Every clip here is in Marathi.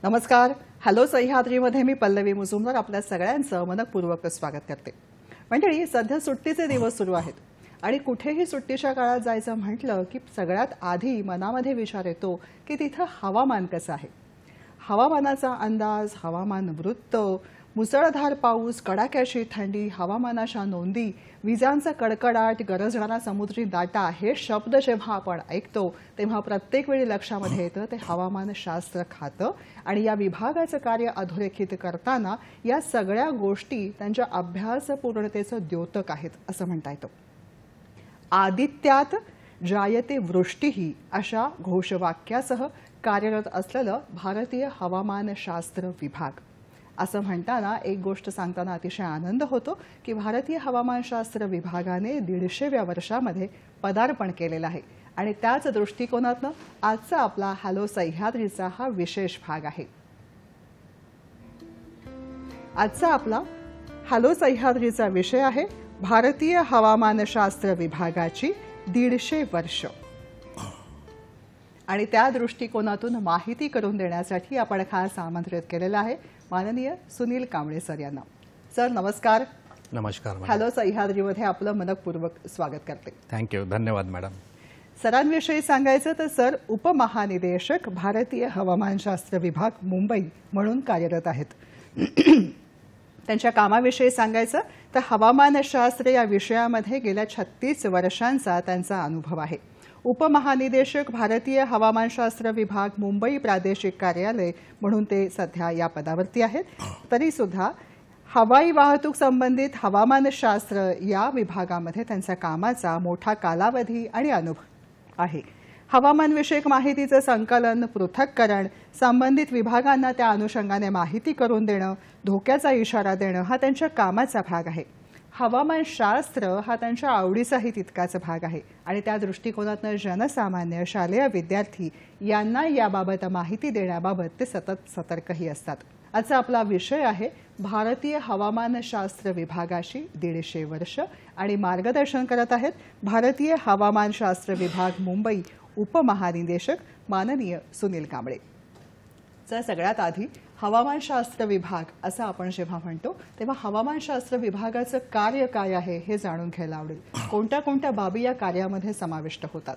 नमस्कार. हॅलो सह्याद्रीमध्ये मी पल्लवी मुजुमदार आपल्या सगळ्यांचं मनपूर्वक स्वागत करते. मंडळी, सध्या सुट्टीचे दिवस सुरू आहेत आणि कुठेही सुट्टीच्या काळात जायचं म्हटलं की सगळ्यात आधी मनामध्ये विचार येतो की तिथं हवामान कसं आहे. हवामानाचा अंदाज, हवामान वृत्त, मुसळधार पाऊस, कडाक्याची थंडी, हवामानाच्या नोंदी, विजांचा कडकडाट, गरजणारा समुद्री लाटा हे शब्द जेव्हा आपण ऐकतो तेव्हा प्रत्येक वेळी लक्षामध्ये येतं ते हवामानशास्त्र खातं आणि या विभागाचं कार्य अधोरेखित करताना या सगळ्या गोष्टी त्यांच्या अभ्यासपूर्णतेचं द्योतक आहेत असं म्हणता येतं. आदित्यात जायते वृष्टीही अशा घोषवाक्यासह कार्यरत असलेलं भारतीय हवामानशास्त्र विभाग. असं म्हणताना एक गोष्ट सांगताना अतिशय आनंद होतो की भारतीय हवामानशास्त्र विभागाने 150व्या वर्षामध्ये पदार्पण केलेलं आहे आणि त्याच दृष्टिकोनातून आजचा आपला हॅलो सह्याद्रीचा हा विशेष भाग आहे. आजचा आपला हॅलो सह्याद्रीचा विषय आहे भारतीय हवामानशास्त्र विभागाची 150 वर्ष. आणि त्या दृष्टिकोनातून माहिती करून देण्यासाठी आपण खास आमंत्रित केलेलं आहे माननीय सुनील कांबळे सर यांना. सर नमस्कार. नमस्कार. हॅलो सह्याद्रीमध्ये आपलं मनपूर्वक स्वागत करते. थँक्यू. धन्यवाद मॅडम. सरांविषयी सांगायचं तर सर उपमहानिदेशक भारतीय हवामानशास्त्र विभाग मुंबई म्हणून कार्यरत आहेत. त्यांच्या कामाविषयी सांगायचं तर हवामानशास्त्र या विषयामध्ये गेल्या 36 वर्षांचा त्यांचा अनुभव आहे. उपमहानिदेशक भारतीय हवामानशास्त्र विभाग मुंबई प्रादेशिक कार्यालय म्हणून ते सध्या या पदावरती आहेत. तरी सुद्धा हवाई वाहतूक संबंधित हवामानशास्त्र या विभागामध्ये त्यांच्या कामाचा मोठा कालावधी आणि अनुभव आहे. हवामानविषयक माहितीचं संकलन, पृथक्करण, संबंधित विभागांना त्या अनुषंगाने माहिती करून देणं, धोक्याचा इशारा देणं हा त्यांच्या कामाचा भाग आहे. हवामानशास्त्र हा त्यांच्या आवडीचाही तितकाच भाग आहे आणि त्या दृष्टिकोनातून जनसामान्य, शालेय विद्यार्थी यांना याबाबत माहिती देण्याबाबत ते सतत सतर्कही असतात. आजचा आपला विषय आहे भारतीय हवामानशास्त्र विभागाची 150 वर्ष आणि मार्गदर्शन करत आहेत भारतीय हवामानशास्त्र विभाग मुंबई उपमहानिदेशक माननीय सुनील कांबळे. तर सगळ्यात आधी हवामानशास्त्र विभाग असं आपण जेव्हा म्हणतो तेव्हा हवामानशास्त्र विभागाचं कार्य काय आहे हे जाणून घ्यायला आवडेल. कोणत्या कोणत्या बाबी या कार्यामध्ये समाविष्ट होतात?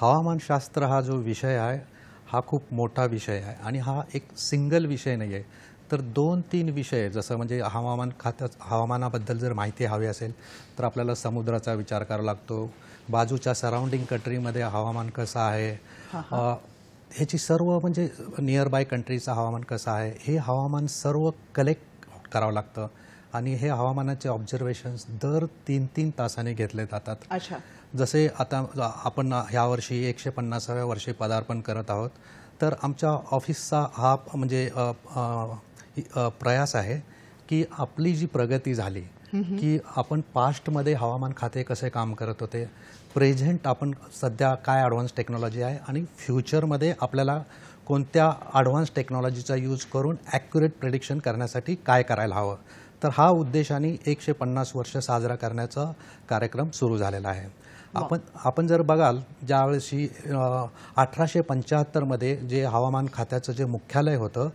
हवामानशास्त्र हा जो विषय आहे हा खूप मोठा विषय आहे आणि हा एक सिंगल विषय नाही आहे, तर 2-3 विषय. जसं म्हणजे हवामानाबद्दल जर माहिती हवी असेल तर आपल्याला समुद्राचा विचार करावा लागतो, बाजूच्या सराउंडिंग कंट्रीमध्ये हवामान कसं आहे, ह्याची सर्व म्हणजे नियर बाय कंट्रीचं हवामान कसं आहे हे हवामान सर्व कलेक्ट करावं लागतं आणि हे हवामानाचे ऑब्झर्वेशन्स दर 3-3 तासाने घेतले जातात. अच्छा. जसे आता आपण ह्यावर्षी 150व्या वर्षी पदार्पण करत आहोत, तर आमच्या ऑफिसचा हा म्हणजे प्रयास आहे की आपली जी प्रगती झाली की आपण पास्टमध्ये हवामान खाते कसे काम करत होते, प्रेझेंट आपण सध्या काय ॲडव्हान्स टेक्नॉलॉजी आहे आणि फ्युचरमध्ये आपल्याला कोणत्या ॲडव्हान्स टेक्नॉलॉजीचा यूज करून ॲक्युरेट प्रेडिक्शन करण्यासाठी काय करायला हवं. तर हा उद्देशाने 150 वर्ष साजरा करण्याचा कार्यक्रम सुरू झालेला आहे. आपण जर बघाल ज्यावेळेशी 1875मध्ये जे हवामान खात्याचं जे मुख्यालय होतं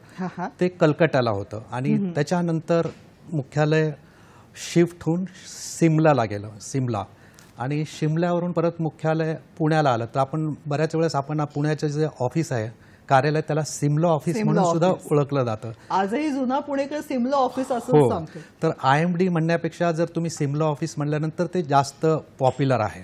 ते कलकत्त्याला होतं आणि त्याच्यानंतर मुख्यालय शिफ्ट होऊन सिमलाला गेलं, सिमला, आणि शिमल्यावरून परत मुख्यालय पुण्याला आलं. तर आपण बऱ्याच वेळेस आपण पुण्याचं जे ऑफिस आहे कार्यालय त्याला सिमला ऑफिस म्हणून सुद्धा ओळखलं जातं. आजही जुना पुणेकर सिमला ऑफिस असं सांगतो. तर IMD म्हणण्यापेक्षा जर तुम्ही सिमला ऑफिस म्हणल्यानंतर ते जास्त पॉप्युलर आहे.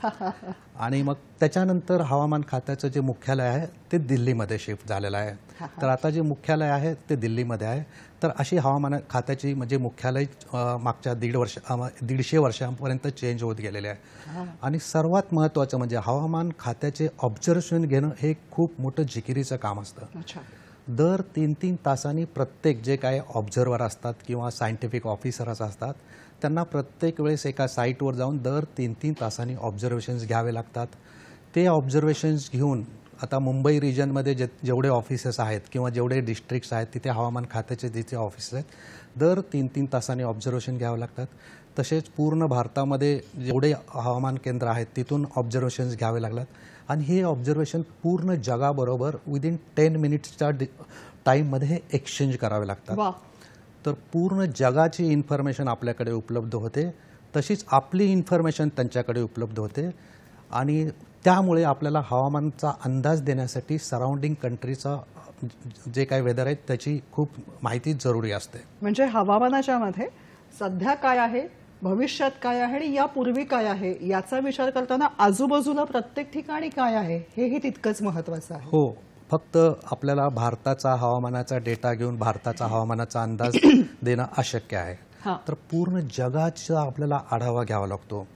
आणि मग त्याच्यानंतर हवामान खात्याचं जे मुख्यालय आहे ते दिल्लीमध्ये शिफ्ट झालेलं आहे. तर आता जे मुख्यालय आहे ते दिल्लीमध्ये आहे. तर अशी हवामान खात्याची म्हणजे मुख्यालय मागच्या 150 वर्षांपर्यंत चेंज होत गेलेले आहे. आणि सर्वात महत्त्वाचं म्हणजे हवामान खात्याचे ऑब्झर्वेशन घेणं हे खूप मोठं जिकिरीचं काम असतं. दर 3-3 तासांनी प्रत्येक जे काय ऑब्झर्वर असतात किंवा सायंटिफिक ऑफिसर्स असतात त्यांना प्रत्येक वेळेस एका साईटवर जाऊन दर 3-3 तासांनी ऑब्झर्वेशन्स घ्यावे लागतात. ते ऑब्झर्वेशन्स घेऊन आता मुंबई रिजनमध्ये जेवढे ऑफिसेस आहेत किंवा जेवढे डिस्ट्रिक्ट्स आहेत तिथे हवामान खात्याचे जिथे ऑफिसेस आहेत दर 3-3 तासांनी ऑब्झर्वेशन घ्यावं लागतात. तसेच पूर्ण भारतामध्ये जेवढे हवामान केंद्र आहेत तिथून ऑब्झर्वेशन्स घ्यावे लागतात आणि हे ऑब्झर्वेशन पूर्ण जगाबरोबर विदिन 10 मिनिट्सच्या टाईममध्ये हे एक्सचेंज करावे लागतात. वा, तर पूर्ण जगाची इन्फॉर्मेशन आपल्याकडे उपलब्ध होते, तशीच आपली इन्फॉर्मेशन त्यांच्याकडे उपलब्ध होते आणि त्यामुळे आपल्याला हवामानाचा अंदाज देण्यासाठी सराउंडिंग कंट्रीचा जे काही वेदर आहे त्याची खूप माहिती जरुरी असते. म्हणजे हवामानाच्या मध्ये सध्या काय आहे, भविष्यात काय आहे आणि यापूर्वी काय आहे याचा विचार करताना आजूबाजूला प्रत्येक ठिकाणी काय आहे हेही तितकंच महत्त्वाचं आहे. हो, फक्त आपल्याला भारताचा हवामानाचा डेटा घेऊन भारताचा हवामानाचा अंदाज देणं अशक्य आहे. हां. तर पूर्ण जगाचा आपल्याला आढावा घ्यावा लागतो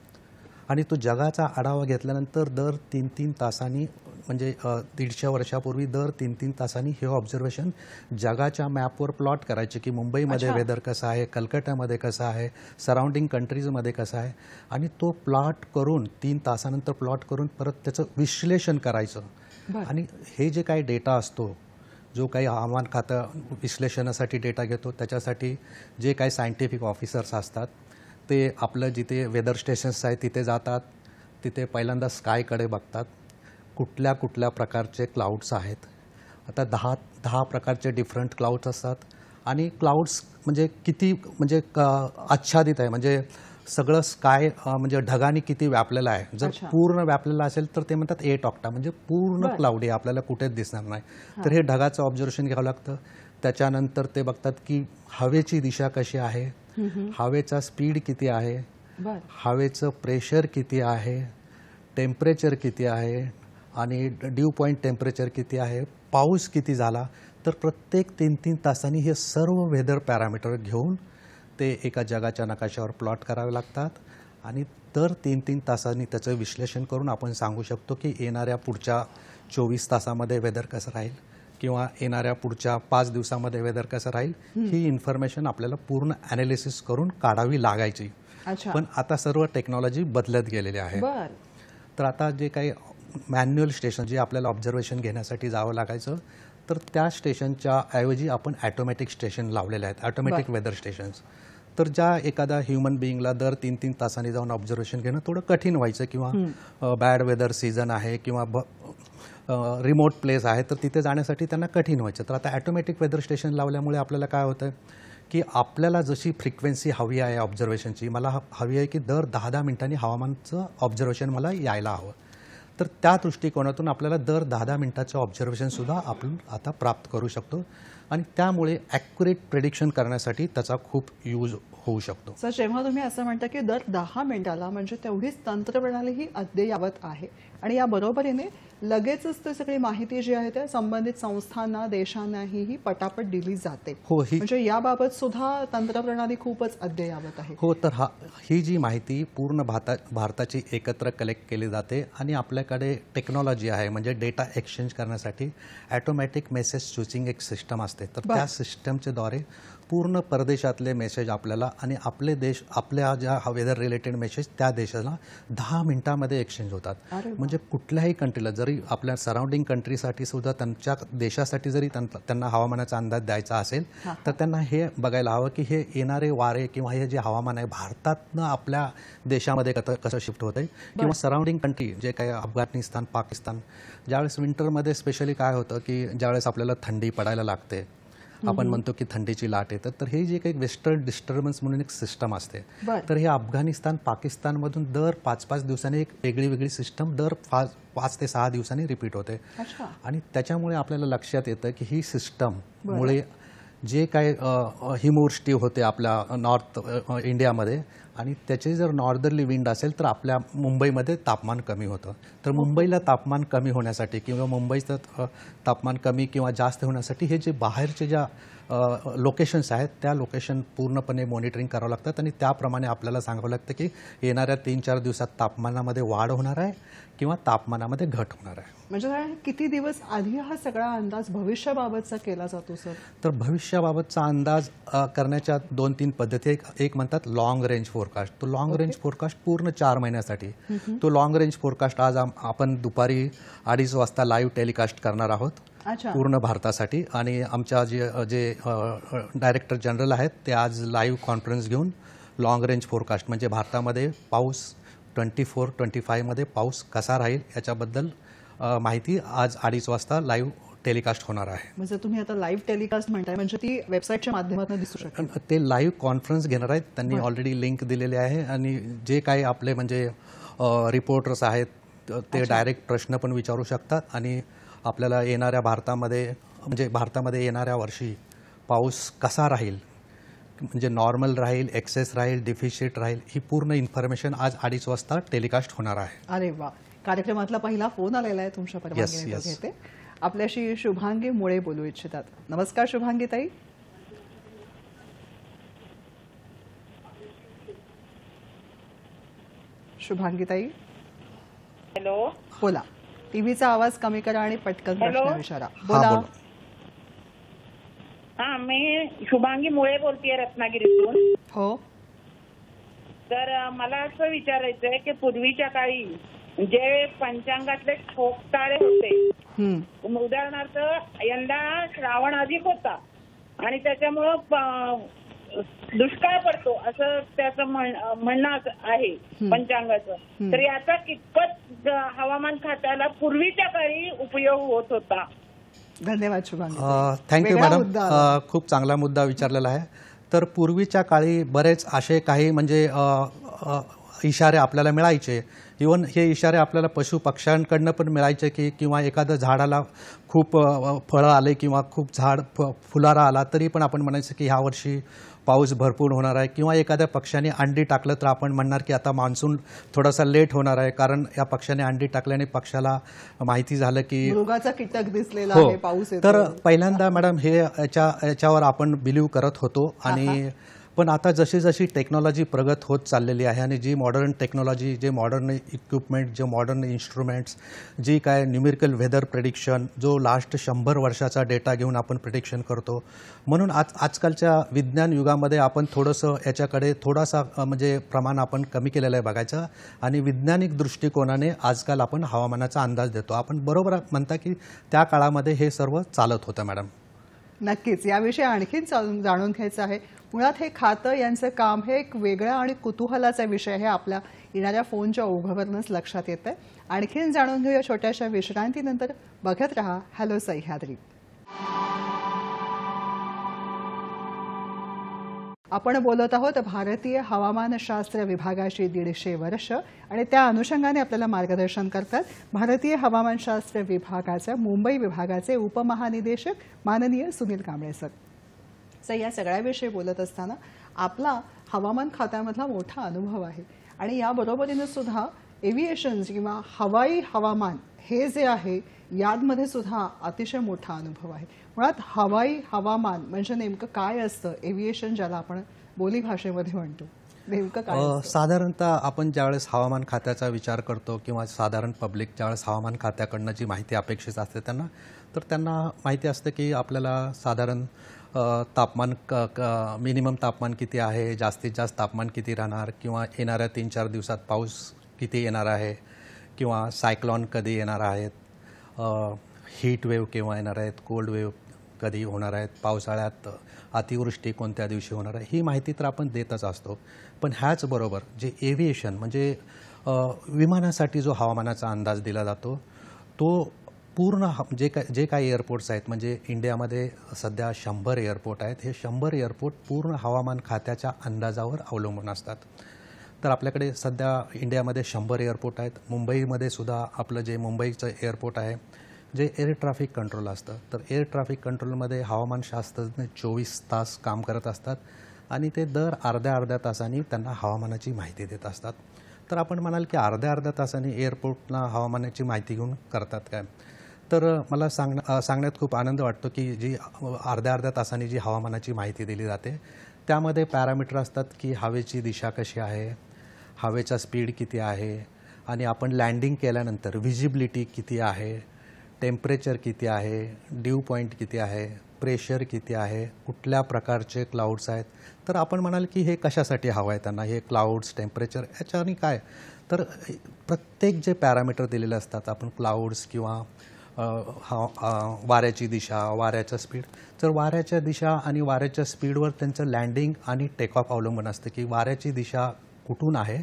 आणि तो जगाचा आढावा घेतल्यानंतर दर 3-3 तासांनी म्हणजे 150 वर्षापूर्वी दर 3-3 तासांनी हे ऑब्झर्वेशन जगाच्या मॅपवर प्लॉट करायचे की मुंबईमध्ये अच्छा. वेदर कसं आहे, कलकत्त्यामध्ये कसं आहे, सराउंडिंग कंट्रीजमध्ये कसं आहे आणि तो प्लॉट करून 3 तासानंतर प्लॉट करून परत त्याचं विश्लेषण करायचं. बरं. आणि हे जे काही डेटा असतो, जो काही हवामान खातं विश्लेषणासाठी डेटा घेतो, त्याच्यासाठी जे काही सायंटिफिक ऑफिसर्स असतात ते आपलं जिथे वेदर स्टेशन्स आहेत तिथे जातात, तिथे पहिल्यांदा स्कायकडे बघतात, कुठल्या कुठल्या प्रकारचे क्लाउड्स आहेत. आता 10 प्रकारचे डिफरंट क्लाउड्स असतात आणि क्लाउड्स म्हणजे किती म्हणजे आच्छादित आहे, म्हणजे सगळं स्काय म्हणजे ढगांनी किती व्यापलेलं आहे. जर अच्छा. पूर्ण व्यापलेलं असेल तर ते म्हणतात 8 ऑक्टा, म्हणजे पूर्ण बरं. क्लाउडी आपल्याला कुठेच दिसणार नाही. तर हे ढगाचं ऑब्झर्वेशन घ्यावं लागतं. त्याच्यानंतर ते बघतात की हवेची दिशा कशी आहे, हवेचा स्पीड किती आहे, बरं. हवेचं प्रेशर किती आहे, टेम्परेचर किती आहे आणि ड्यू पॉईंट टेम्परेचर किती आहे, पाऊस किती झाला. तर प्रत्येक 3-3 तासांनी हे सर्व वेदर पॅरामीटर घेऊन ते एका जगाच्या नकाशावर प्लॉट करावे लागतात आणि दर 3-3 तासांनी त्याचं विश्लेषण करून आपण सांगू शकतो की येणाऱ्या पुढच्या 24 तासामध्ये वेदर कसं राहील किंवा येणाऱ्या पुढच्या 5 दिवसामध्ये वेदर कसं राहील. ही इन्फॉर्मेशन आपल्याला पूर्ण ॲनालिसिस करून काढावी लागायची. अच्छा. पण आता सर्व टेक्नॉलॉजी बदलत गेलेली आहे. बरं. तर आता जे काही मॅन्युअल स्टेशन जे आपल्याला ऑब्झर्वेशन घेण्यासाठी जावं लागायचं, तर त्या स्टेशनच्या ऐवजी आपण ॲटोमॅटिक स्टेशन लावलेले आहेत, ॲटोमॅटिक वेदर स्टेशन्स. तर ज्या एखाद्या ह्युमन बिईंगला दर 3-3 तासांनी जाऊन ऑब्झर्वेशन घेणं थोडं कठीण व्हायचं किंवा बॅड वेदर सीझन आहे किंवा रिमोट प्लेस आहे तर तिथे जाण्यासाठी त्यांना कठीण व्हायचं. तर आता ॲटोमॅटिक वेदर स्टेशन लावल्यामुळे आपल्याला काय होतं की आपल्याला जशी फ्रिक्वेन्सी हवी आहे ऑब्झर्वेशनची, मला हवी आहे की दर 10-10 मिनिटांनी हवामानाचं ऑब्झर्वेशन मला यायला हवं. तर त्या दृष्टिकोनातून आपल्याला दर 10-10 मिनिटाचं ऑब्झर्वेशनसुद्धा आपण आता प्राप्त करू शकतो आणि त्यामुळे ॲक्युरेट प्रेडिक्शन करण्यासाठी त्याचा खूप यूज होऊ शकतो. सर, जेव्हा तुम्ही असं म्हणता की दर 10 मिनिटाला म्हणजे तेवढीच तंत्रप्रणाली ही अद्ययावत आहे आणि या बरोबरीने लगेचच ते सगळी माहिती जी आहे त्या संबंधित संस्थांना, देशांनाही ही पटापट दिली जाते. हो, ही म्हणजे याबाबत सुद्धा तंत्रप्रणाली खूपच अद्ययावत आहे. हो, तर ही जी माहिती पूर्ण भारताची एकत्र कलेक्ट केली जाते आणि आपल्याकडे टेक्नॉलॉजी आहे म्हणजे डेटा एक्सचेंज करण्यासाठी ॲटोमॅटिक मेसेज स्विचिंग एक सिस्टम असते. तर त्या सिस्टमच्या द्वारे पूर्ण परदेशातले मेसेज आपल्याला आणि आपले देश आपल्या ज्या वेदर रिलेटेड मेसेज त्या देशाला 10 मिनिटांमध्ये एक्सचेंज होतात. म्हणजे कुठल्याही कंट्रीला जरी आपल्या सराउंडिंग कंट्रीसाठी सुद्धा त्यांच्या देशासाठी जरी त्यांना हवामानाचा अंदाज द्यायचा असेल तर त्यांना हे बघायला हवं की हे येणारे वारे किंवा हे जे हवामान आहे भारतातनं आपल्या देशामध्ये कसं शिफ्ट होत आहे किंवा सराउंडिंग कंट्री जे काही अफगाणिस्तान, पाकिस्तान, ज्यावेळेस विंटरमध्ये स्पेशली काय होतं की ज्यावेळेस आपल्याला थंडी पडायला लागते, आपण म्हणतो की थंडीची लाट येतात, तर हे जे काही वेस्टर्न डिस्टर्बन्स म्हणून एक सिस्टम असते. तर हे अफगाणिस्तान, पाकिस्तानमधून दर 5-5 दिवसांनी एक वेगळी सिस्टम दर 5 ते 6 दिवसांनी रिपीट होते. आणि त्याच्यामुळे आपल्याला लक्षात येतं की ही सिस्टममुळे जे काही हिमवृष्टी होते आपल्या नॉर्थ इंडियामध्ये आणि त्याचे जर नॉर्दर्ली विंड असेल तर आपल्या मुंबईमध्ये तापमान कमी होतं. तर मुंबईला तापमान कमी होण्यासाठी किंवा मुंबईचं तापमान कमी किंवा जास्त होण्यासाठी हे जे बाहेरचे ज्या लोकेशन्स आहेत त्या लोकेशन पूर्णपणे मॉनिटरिंग करावं लागतात आणि त्याप्रमाणे आपल्याला सांगावं लागतं की येणाऱ्या 3-4 दिवसात तापमानामध्ये वाढ होणार आहे किंवा तापमानामध्ये घट होणार आहे. म्हणजे किती दिवस आधी हा सगळा अंदाज भविष्याबाबतचा केला जातो सर? तर भविष्याबाबतचा अंदाज करण्याच्या 2-3 पद्धती. एक म्हणतात लॉंग रेंज फोरकास्ट. तो लॉंग रेंज फोरकास्ट पूर्ण 4 महिन्यासाठी. तो लॉंग रेंज फोरकास्ट आज आपण दुपारी 2:30 वाजता लाईव्ह टेलिकास्ट करणार आहोत पूर्ण भारतासाठी आणि आमच्या जे डायरेक्टर जनरल आहेत ते आज लाईव्ह कॉन्फरन्स घेऊन लॉंग रेंज फोरकास्ट म्हणजे भारतामध्ये पाऊस 24-25 मध्ये पाऊस कसा राहील याच्याबद्दल माहिती आज 2:30 वाजता लाईव्ह टेलिकास्ट होणार आहे. म्हणजे तुम्ही आता लाईव्ह टेलिकास्ट म्हणताय म्हणजे ती वेबसाईटच्या माध्यमातून दिसू शकते. ते लाईव्ह कॉन्फरन्स घेणार आहेत. त्यांनी ऑलरेडी लिंक दिलेली आहे आणि जे काही आपले म्हणजे रिपोर्टर्स आहेत ते डायरेक्ट प्रश्न पण विचारू शकतात आणि आपल्याला येणाऱ्या भारतामध्ये येणाऱ्या वर्षी पाऊस कसा राहील, म्हणजे नॉर्मल राहील, एक्सेस राहील, डिफिशिट राहील, ही पूर्ण इन्फॉर्मेशन आज 2:30 वाजता टेलिकास्ट होणार आहे. अरे वा, कार्यक्रमातला पहिला फोन आलेला आहे तुमच्या परवानगीने तो घेते. आपल्याशी शुभांगी मुळे बोलू इच्छितात. नमस्कार शुभांगी ताई. शुभांगी ताई हॅलो, बोला. टीव्हीचा आवाज कमी करा आणि पटकन हॅलो. प्रश्न विचारा. हा, बोला. बोला. हा मी शुभांगी मुळे बोलतेय रत्नागिरीतून. हो, तर मला असं विचारायचं आहे की पूर्वीच्या काळी जे पंचांगातले ठोकताळे होते, उदाहरणार्थ यंदा श्रावण अधिक होता आणि त्याच्यामुळं दुष्काळ पडतो असं त्याचं म्हणणं आहे पंचांगाचं. तर याचा कितपत हवामान खात्याला पूर्वीच्या काळी उपयोग होत होता? धन्यवाद शुभांगी. थँक्यू वेगळा मॅडम. मुद्दा आला. खूप चांगला मुद्दा विचारलेला आहे. तर पूर्वीच्या काळी बरेच असे काही म्हणजे इशारे आपल्याला मिळायचे. इवन हे इशारे आपल्याला पशु पक्ष्यांकडनं पण मिळायचे की किंवा एखादं झाडाला खूप फळं आले किंवा खूप झाड फुलारा आला तरी पण आपण म्हणायचं की ह्या वर्षी पाऊस भरपूर होणार आहे. किंवा एखाद्या पक्ष्याने अंडी टाकलं तर आपण म्हणणार की आता मान्सून थोडासा लेट होणार आहे, कारण या पक्ष्याने अंडी टाकल्याने पक्षाला माहिती झालं की मृगाचा कीटक दिसलेला हो. आहे, पाऊस येतो. तर पहिल्यांदा मॅडम हे याच्यावर आपण बिलीव्ह करत होतो आणि पण आता जशी जशी टेक्नॉलॉजी प्रगत होत चाललेली आहे आणि जी मॉडर्न टेक्नॉलॉजी, जे मॉडर्न इक्विपमेंट, जे मॉडर्न इन्स्ट्रुमेंट्स, जी काय न्यूमेरिकल वेदर प्रेडिक्शन, जो लास्ट 100 वर्षाचा डेटा घेऊन आपण प्रेडिक्शन करतो, म्हणून आजकालच्या विज्ञान युगामध्ये आपण थोडंसं याच्याकडे थोडासा म्हणजे प्रमाण आपण कमी केलेलं आहे बघायचं आणि वैज्ञानिक दृष्टिकोनाने आजकाल आपण हवामानाचा अंदाज देतो. आपण बरोबर म्हणता की त्या काळामध्ये हे सर्व चालत होतं मॅडम. नक्कीच याविषयी आणखीन जाणून घ्यायचं आहे. मुळात हे खातं यांचं काम हे एक वेगळा आणि कुतूहलाचा विषय हे आपल्या येणाऱ्या फोनच्या ओघावरूनच लक्षात येतं. आणखीन जाणून घेऊया छोट्याशा विश्रांतीनंतर. बघत रहा हॅलो सह्याद्री. आपण बोलत आहोत भारतीय हवामानशास्त्र विभागाची 150 वर्ष आणि त्या अनुषंगाने आपल्याला मार्गदर्शन करतात भारतीय हवामानशास्त्र विभागाच्या मुंबई विभागाचे उपमहानिदेशक माननीय सुनील कांबळे सर. या सगळ्याविषयी बोलत असताना आपला हवामान खात्यामधला मोठा अनुभव आहे आणि याबरोबरीने सुद्धा एव्हिएशन किंवा हवाई हवामान हे जे आहे यामध्ये सुद्धा अतिशय मोठा अनुभव आहे. मुळात हवाई हवामान म्हणजे नेमकं काय असतं? एव्हिएशन ज्याला आपण बोली भाषेमध्ये म्हणतो, नेमकं काय असतं? साधारणतः आपण ज्यावेळेस हवामान खात्याचा विचार करतो किंवा साधारण पब्लिक ज्यावेळेस हवामान खात्याकडनं जी माहिती अपेक्षित असते त्यांना माहिती असते की आपल्याला साधारण तापमान मिनिमम तापमान किती आहे, जास्तीत जास्त तापमान किती राहणार, किंवा येणाऱ्या 3-4 दिवसात पाऊस किती येणार आहे, किंवा सायक्लॉन कधी येणार आहेत, हीट वेव्ह केव्हा येणार आहेत, कोल्ड वेव्ह कधी होणार आहेत, पावसाळ्यात अतिवृष्टी कोणत्या दिवशी होणार आहे, ही माहिती तर आपण देतच असतो. पण ह्याचबरोबर जे एव्हिएशन म्हणजे विमानासाठी जो हवामानाचा अंदाज दिला जातो तो पूर्ण जे काही एअरपोर्ट्स आहेत, म्हणजे इंडियामध्ये सध्या 100 एअरपोर्ट आहेत, हे 100 एअरपोर्ट पूर्ण हवामान खात्याच्या अंदाजावर अवलंबून असतात. तर आपल्याकडे सध्या इंडियामध्ये 100 एअरपोर्ट आहेत. मुंबईमध्ये सुद्धा आपलं जे मुंबईचं एअरपोर्ट आहे जे एअर ट्रॅफिक कंट्रोल असतं, तर एअर ट्रॅफिक कंट्रोलमध्ये हवामानशास्त्रज्ञ 24 तास काम करत असतात आणि ते दर अर्ध्या तासांनी त्यांना हवामानाची माहिती देत असतात. तर आपण म्हणाल की अर्ध्या तासांनी एअरपोर्टला हवामानाची माहिती घेऊन करतात काय? तर मला सांगण्यात खूप आनंद वाटतो की जी अर्ध्या तासांनी जी हवामानाची माहिती दिली जाते त्यामध्ये पॅरामीटर असतात की हवेची दिशा कशी आहे, हवेचा स्पीड किती आहे, आणि आपण लँडिंग केल्यानंतर विजिबिलिटी किती आहे, टेम्परेचर किती आहे, ड्यू पॉईंट किती आहे, प्रेशर किती आहे, कुठल्या प्रकारचे क्लाउड्स आहेत. तर आपण म्हणाल की हे कशासाठी हवं आहे त्यांना, हे क्लाउड्स, टेम्परेचर याच्याने काय? तर प्रत्येक जे पॅरामीटर दिलेले असतात, आपण क्लाउड्स किंवा वाऱ्याची दिशा, वाऱ्याचा स्पीड, तर वाऱ्याच्या दिशा आणि वाऱ्याच्या स्पीडवर त्यांचं लँडिंग आणि टेक ऑफ अवलंबून असतं की वाऱ्याची दिशा कुठून आहे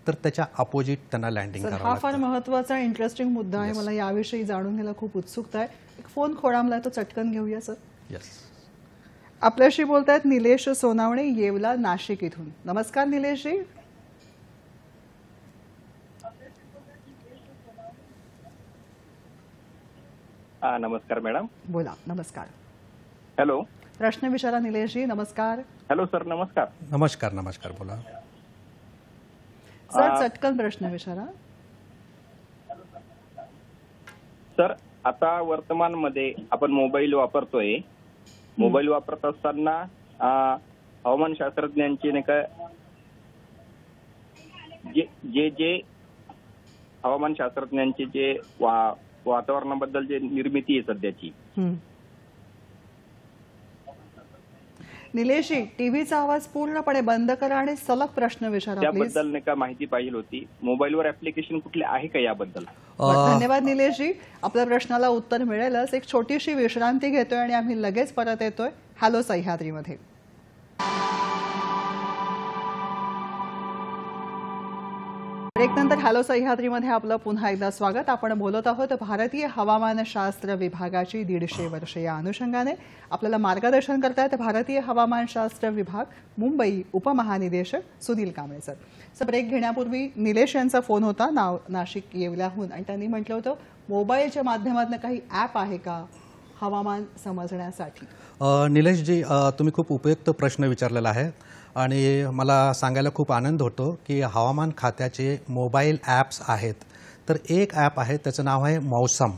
तर त्याच्या अपोजिट त्यांना लँडिंग करावं लागतं. हा फार महत्त्वाचा इंटरेस्टिंग मुद्दा आहे. मला याविषयी जाणून घ्यायला खूप उत्सुकता आहे. एक फोन खोळंबलाय तो चटकन घेऊया सर. येस. आपल्याशी बोलतायत निलेश सोनावणे, येवला, नाशिक इथून. नमस्कार निलेशजी. नमस्कार मॅडम. बोला. नमस्कार. हॅलो. प्रश्न विचारा निलेशजी. नमस्कार. Hello sir. नमस्कार. नमस्कार. नमस्कार. बोला सर, चटकन प्रश्न विचारा. सर, आता वर्तमानमध्ये आपण मोबाईल वापरतोय. मोबाईल वापरत असताना हवामान शास्त्रज्ञांची नाही का जे हवामान शास्त्रज्ञांची जे वातावरणाबद्दल जे निर्मिती आहे सध्याची. निलेशजी, टीव्हीचा आवाज पूर्णपणे बंद करा आणि सलग प्रश्न विचारा प्लीज. त्याबद्दल नाही का माहिती पाहिजे होती. मोबाईलवर ऍप्लिकेशन कुठले आहे का याबद्दल? धन्यवाद निलेशजी. आपल्या प्रश्नाला उत्तर मिळेलच. एक छोटीशी विश्रांती घेतोय आणि आम्ही लगेच परत येतोय हॅलो सह्याद्रीमध्ये. ब्रेकनंतर हॅलो सह्याद्रीमध्ये आपलं पुन्हा एकदा स्वागत. आपण बोलत आहोत भारतीय हवामानशास्त्र विभागाची 150 वर्षे या अनुषंगाने. आपल्याला मार्गदर्शन करतायत भारतीय हवामानशास्त्र विभाग मुंबई उपमहानिदेशक Sunil Kamble sir. Sir, break घेण्यापूर्वी निलेश यांचा फोन होता नाशिक येवल्याहून आणि त्यांनी म्हटलं होतं मोबाईलच्या माध्यमातून काही ॲप आहे का हवामान समजण्यासाठी? निलेशजी, तुम्ही खूप उपयुक्त प्रश्न विचारलेला आहे आणि मला सांगायला खूप आनंद होतो की हवामान खात्याचे मोबाईल ॲप्स आहेत. तर एक ॲप आहे, त्याचं नाव आहे मौसम.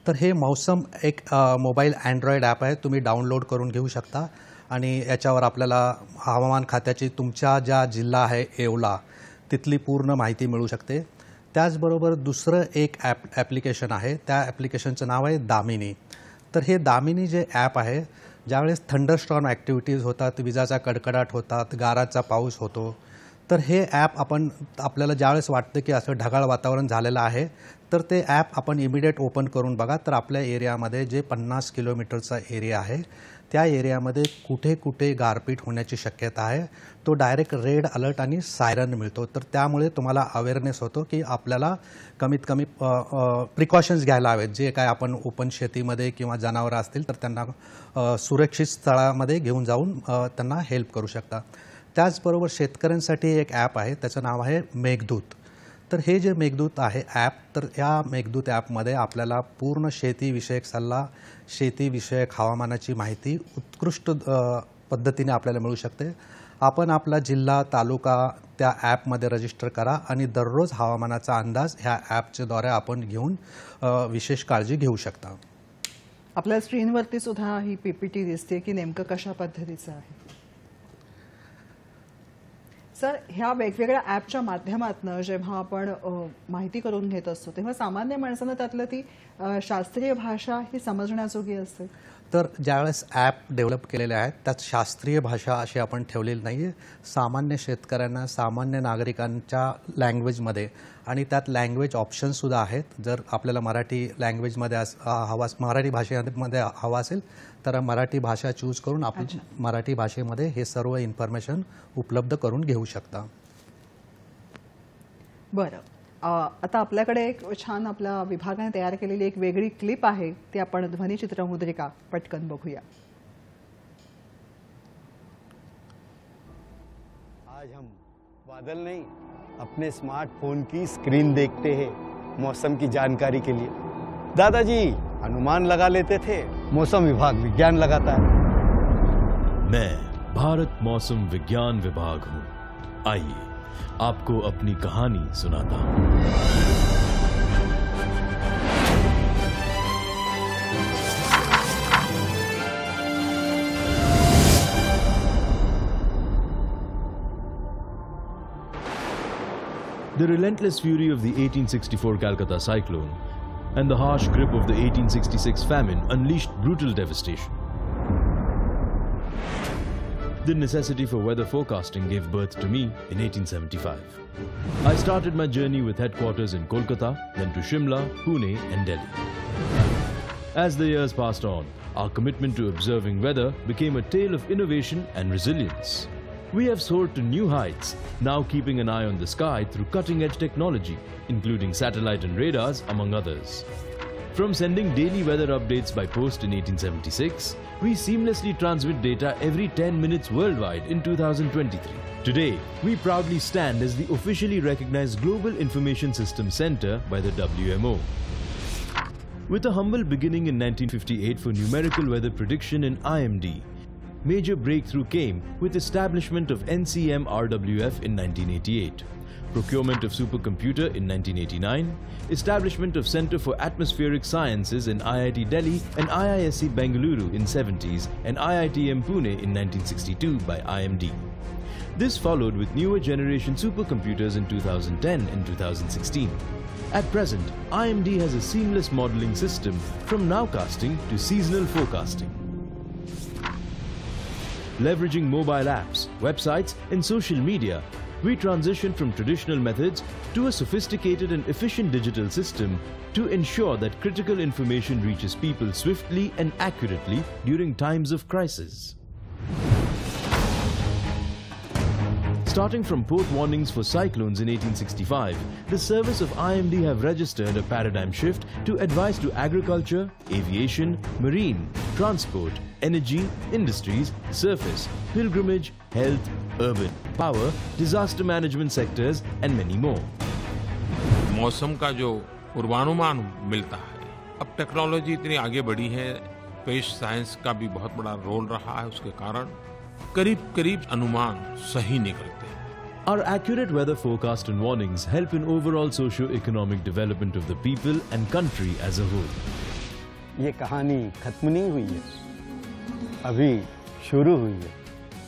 तर हे मौसम एक मोबाईल अँड्रॉइड ॲप आहे. तुम्ही डाउनलोड करून घेऊ शकता आणि याच्यावर आपल्याला हवामान खात्याची तुमच्या ज्या जिल्हा आहे येवला तिथली पूर्ण माहिती मिळू शकते. त्याचबरोबर दुसरं एक ॲप्लिकेशन आहे, त्या ॲप्लिकेशनचं नाव आहे दामिनी. तर हे दामिनी जे ॲप आहे, ज्यावेळेस थंडरस्टॉर्म ॲक्टिव्हिटीज होतात, विजाचा कडकडाट होतात, गाराचा पाऊस होतो, तर हे ॲप आपल्याला ज्यावेळेस वाटतं की असं ढगाळ वातावरण झालेलं आहे तर ते ॲप आपण इमिडिएट ओपन करून बघा. तर आपल्या एरियामध्ये जे 50 किलोमीटरचा एरिया आहे त्या एरियामध्ये कुठे कुठे गारपीट होण्याची शक्यता आहे तो डायरेक्ट रेड अलर्ट आणि सायरन मिळतो. तर त्यामुळे तुम्हाला अवेअरनेस होतो की आपल्याला कमीत कमी प्रिकॉशन्स घ्यायला हवेत. जे काय आपण ओपन शेतीमध्ये किंवा जनावरं असतील तर त्यांना सुरक्षित स्थळामध्ये घेऊन जाऊन त्यांना हेल्प करू शकता. त्याचबरोबर शेतकऱ्यांसाठी एक ॲप आहे, त्याचं नाव आहे मेघदूत. तर हे जे मेघदूत आहे ॲप, तर या मेघदूत ॲपमध्ये आपल्याला पूर्ण शेतीविषयक सल्ला, शेतीविषयक हवामानाची माहिती उत्कृष्ट पद्धतीने आपल्याला मिळू शकते. आपण आपला जिल्हा, तालुका त्या ॲपमध्ये रजिस्टर करा आणि दररोज हवामानाचा अंदाज ह्या ॲपच्या द्वारे आपण घेऊन विशेष काळजी घेऊ शकता. आपल्या स्क्रीनवरती सुद्धा ही पीपीटी दिसते की नेमकं कशा पद्धतीचं आहे. सर, ह्या वेगवेगळ्या ॲपच्या माध्यमातून जेव्हा आपण माहिती करून घेत असतो तेव्हा सामान्य माणसानं त्यातलं ती शास्त्रीय भाषा ही समजण्याजोगी असते. तर ज्यावेळेस ॲप डेव्हलप केलेले आहेत त्यात शास्त्रीय भाषा अशी आपण ठेवलेली नाही आहे. सामान्य शेतकऱ्यांना, सामान्य नागरिकांच्या लँग्वेजमध्ये, आणि त्यात लँग्वेज ऑप्शनसुद्धा आहेत. जर आपल्याला मराठी लँग्वेजमध्ये मराठी भाषेमध्ये हवा असेल तर मराठी भाषा चूज करून आपण मराठी भाषेमध्ये हे सर्व इन्फॉर्मेशन उपलब्ध करून घेऊ शकता. बरं, आता आपल्याकडे एक छान आपल्या विभागाने तयार केलेली एक वेगळी क्लिप आहे, ती आपण ध्वनिचित्रमुद्रिका पटकन बघूया. आज हम बादल नहीं अपने स्मार्टफोन की स्क्रीन देखते हैं मौसम की जानकारी के लिए. दादाजी अनुमान लगा लेते थे, मौसम विभाग विज्ञान लगाता है. मैं भारत मौसम विज्ञान विभाग हूं. आइए आपको अपनी कहानी सुनाता हूं. The relentless fury of the 1864 Calcutta cyclone and the harsh grip of the 1866 famine unleashed brutal devastation. The necessity for weather forecasting gave birth to me in 1875. I started my journey with headquarters in Kolkata, then to Shimla, Pune and Delhi. As the years passed on, our commitment to observing weather became a tale of innovation and resilience. We have soared to new heights, now keeping an eye on the sky through cutting-edge technology, including satellite and radars, among others. From sending daily weather updates by post in 1876, we seamlessly transmit data every 10 minutes worldwide in 2023. Today, we proudly stand as the officially recognized Global Information System Center by the WMO. With a humble beginning in 1958 for numerical weather prediction in IMD, major breakthrough came with establishment of NCM RWF in 1988. Procurement of supercomputer in 1989, establishment of Center for Atmospheric Sciences in IIT Delhi and IISc Bengaluru in 70s and IITM Pune in 1962 by IMD. This followed with newer generation supercomputers in 2010 and 2016. At present, IMD has a seamless modeling system from nowcasting to seasonal forecasting. Leveraging mobile apps, websites and social media, we transition from traditional methods to a sophisticated and efficient digital system to ensure that critical information reaches people swiftly and accurately during times of crisis. Starting from port warnings for cyclones in 1865, the service of IMD have registered a paradigm shift to advise to agriculture, aviation, marine, transport, energy, industries, surface, pilgrimage, health, urban, power, disaster management sectors and many more. मौसम का जो पूर्वानुमान मिलता है, अब टेक्नोलॉजी इतनी आगे बढ़ी है, स्पेस साइंस का भी बहुत बड़ा रोल रहा है, उसके कारण करीब-करीब अनुमान सही निकलते हैं. Our accurate weather forecast and warnings help in overall socio-economic development of the people and country as a whole. ये कहानी खत्म नहीं हुई है, अभी शुरू हुई है.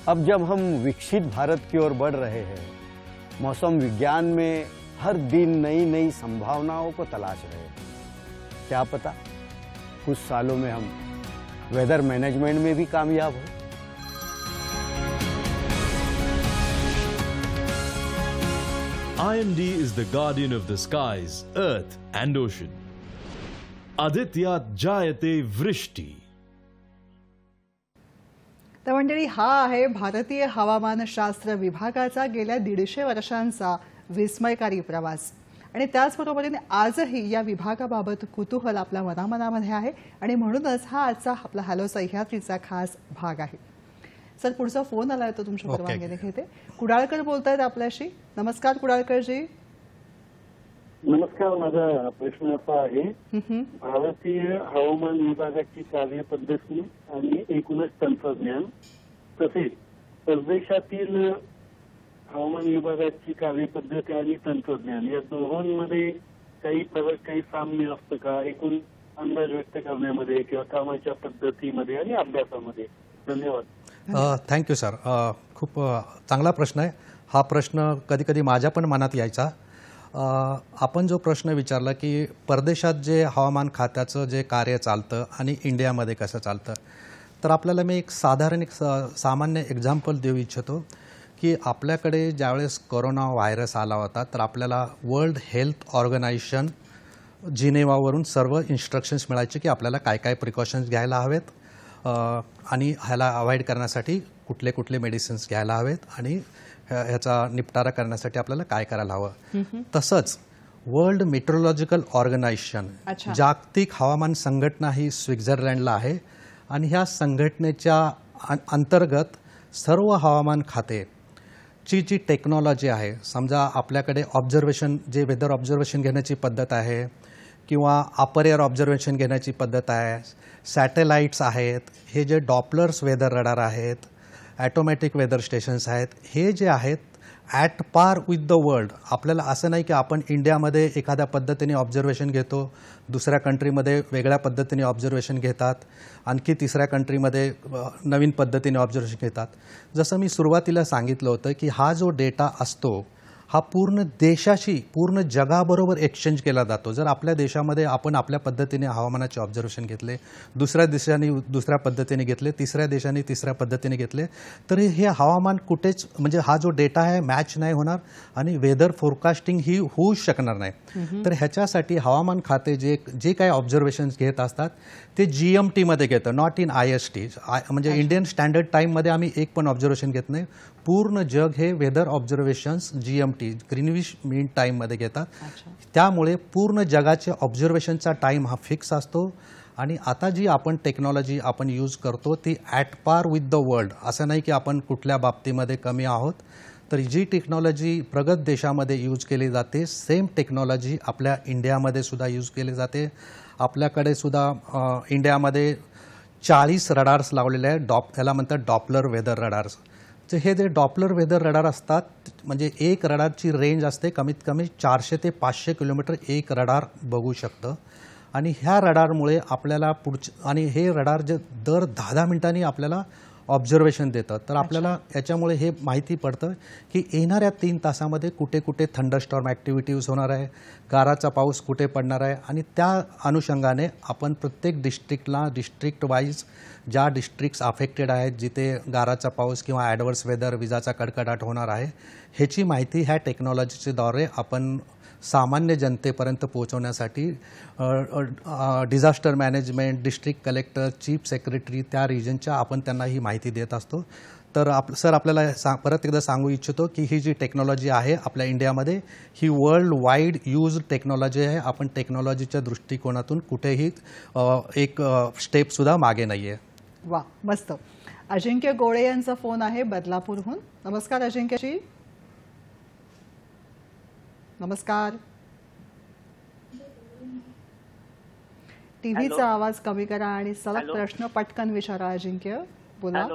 अब जब हम विकसित भारत की ओर बढ़ रहे हैं, मौसम विज्ञान में हर दिन नई नई संभावनाओं को तलाश रहे हैं. क्या पता कुछ सालों में हम वेदर मैनेजमेंट में भी कामयाब हो. IMD is the guardian of the skies, earth and ocean. Adityat jayate vrishti. तर मंडळी, हा आहे भारतीय हवामानशास्त्र विभागाचा गेल्या 150 वर्षांचा विस्मयकारी प्रवास. आणि त्याचबरोबरीने आजही या विभागाबाबत कुतूहल आपल्या मनामनामध्ये आहे आणि म्हणूनच हा आजचा आपला हॅलो सह्याद्रीचा खास भाग आहे. सर, पुढचा फोन आलाय तो तुमच्या परवानगीने घेते. कुडाळकर बोलतायत आपल्याशी. नमस्कार कुडाळकरजी. नमस्कार. माझा प्रश्न असा आहे, भारतीय हवामान विभागाची कार्यपद्धती आणि एकूणच तंत्रज्ञान तसेच परदेशातील हवामान विभागाची कार्यपद्धती आणि तंत्रज्ञान या दोघांमध्ये काही फरक, काही साम्य असतं का एकूण अंदाज व्यक्त करण्यामध्ये किंवा कामाच्या पद्धतीमध्ये आणि अभ्यासामध्ये? धन्यवाद. Thank you sir. खूप चांगला प्रश्न आहे हा. प्रश्न कधी कधी माझ्या पण मनात यायचा. आपण जो प्रश्न विचारला की परदेशात जे हवामान खात्याचं जे कार्य चालतं आणि इंडियामध्ये कसं चालतं, तर आपल्याला मी एक साधारण सामान्य एक्झाम्पल देऊ इच्छितो की आपल्याकडे ज्यावेळेस कोरोना व्हायरस आला होता तर आपल्याला वर्ल्ड हेल्थ ऑर्गनायझेशन जिनेवावरून सर्व इन्स्ट्रक्शन्स मिळायचे की आपल्याला काय काय प्रिकॉशन्स घ्यायला हवेत आणि ह्याला अवॉइड करण्यासाठी कुठले कुठले मेडिसिन्स घ्यायला हवेत आणि ह्याचा निपटारा करण्यासाठी आपल्याला काय करायला हवं. तसंच वर्ल्ड मेट्रोलॉजिकल ऑर्गनायझेशन, जागतिक हवामान संघटना ही स्वित्झर्लंडला आहे आणि ह्या संघटनेच्या अंतर्गत सर्व हवामान खाते ची जी टेक्नॉलॉजी आहे, समजा आपल्याकडे ऑब्झर्वेशन जे वेदर ऑब्झर्वेशन घेण्याची पद्धत आहे किंवा अपर एअर ऑब्झर्वेशन घेण्याची पद्धत आहे, सॅटेलाइट्स आहेत, हे जे डॉपलर्स वेदर रडार आहेत, ॲटोमॅटिक वेदर स्टेशन्स आहेत, हे जे आहेत at par with the world. आपल्याला असं नाही की आपण इंडियामध्ये एखाद्या पद्धतीने ऑब्झर्वेशन घेतो, दुसऱ्या कंट्रीमध्ये वेगळ्या पद्धतीने ऑब्झर्वेशन घेतात, आणखी तिसऱ्या कंट्रीमध्ये नवीन पद्धतीने ऑब्झर्वेशन घेतात. जसं मी सुरुवातीला सांगितलं होतं की हा जो डेटा असतो हा पूर्ण देशाशी, पूर्ण जगाबरोबर एक्सचेंज केला जातो. जर आपल्या देशामध्ये आपण आपल्या पद्धतीने हवामानाचे ऑब्झर्वेशन घेतले, दुसऱ्या देशाने दुसऱ्या पद्धतीने घेतले, तिसऱ्या देशाने तिसऱ्या पद्धतीने घेतले, तर हे हवामान कुठेच म्हणजे हा जो डेटा आहे मॅच नाही होणार आणि वेदर फोरकास्टिंग ही होऊच शकणार नाही. तर ह्याच्यासाठी हवामान खाते जे काही ऑब्झर्वेशन्स घेत असतात ते GMT मध्ये घेतं, नॉट इन IST. म्हणजे इंडियन स्टँडर्ड टाईममध्ये आम्ही एक पण ऑब्झर्वेशन घेत नाही. पूर्ण जग हे वेदर ऑब्झर्वेशन्स GMT ग्रीनविश मीन टाईममध्ये घेतात. त्यामुळे पूर्ण जगाचे ऑब्झर्वेशनचा टाईम हा फिक्स असतो. आणि आता जी आपण टेक्नॉलॉजी आपण यूज करतो ती at par with the world, असं नाही की आपण कुठल्या बाबतीमध्ये कमी आहोत. तर जी टेक्नॉलॉजी प्रगत देशामध्ये यूज केली जाते सेम टेक्नॉलॉजी आपल्या इंडियामध्ये सुद्धा यूज केली जाते. आपल्याकडे सुद्धा इंडियामध्ये 40 रडार्स लावलेले आहेत. त्याला म्हणतात डॉपलर वेदर रडार्स. तर हे जे डॉपलर वेदर रडार असतात म्हणजे एक रडारची रेंज असते कमीत कमी 400 ते 500 किलोमीटर एक रडार बघू शकतं. आणि ह्या रडारमुळे आपल्याला आणि हे रडार जे दर 10 मिनिटांनी आपल्याला ऑब्झर्वेशन देतं. तर आपल्याला याच्यामुळे हे माहिती पडतं की येणाऱ्या 3 तासामध्ये कुठे कुठे थंडरस्टॉर्म ॲक्टिव्हिटीज होणार आहे, गाराचा पाऊस कुठे पडणार आहे. आणि त्या अनुषंगाने आपण प्रत्येक डिस्ट्रिक्ट वाईज ज्या डिस्ट्रिक्ट्स अफेक्टेड आहेत जिथे गाराचा पाऊस किंवा ॲडवर्स वेदर विजाचा कडकडाट होणार आहे ह्याची माहिती ह्या टेक्नॉलॉजीच्याद्वारे आपण सामान्य जनतेपर्यंत पोहोचवण्यासाठी disaster management, district collector, chief secretary त्या रिजनच्या आपण त्यांना ही माहिती देत असतो. तर सर आपल्याला परत एकदा सांगू इच्छितो की ही जी टेक्नॉलॉजी आहे आपल्या इंडियामध्ये ही वर्ल्ड वाईड यूज टेक्नॉलॉजी आहे. आपण टेक्नॉलॉजीच्या दृष्टिकोनातून कुठेही एक स्टेपसुद्धा मागे नाही आहे. वा, मस्त. अजिंक्य गोळे यांचा फोन आहे बदलापूरहून. नमस्कार अजिंक्यजी. नमस्कार. टीव्हीचा आवाज कमी करा आणि सलग प्रश्न पटकन विचारा. अजिंक्य बोला.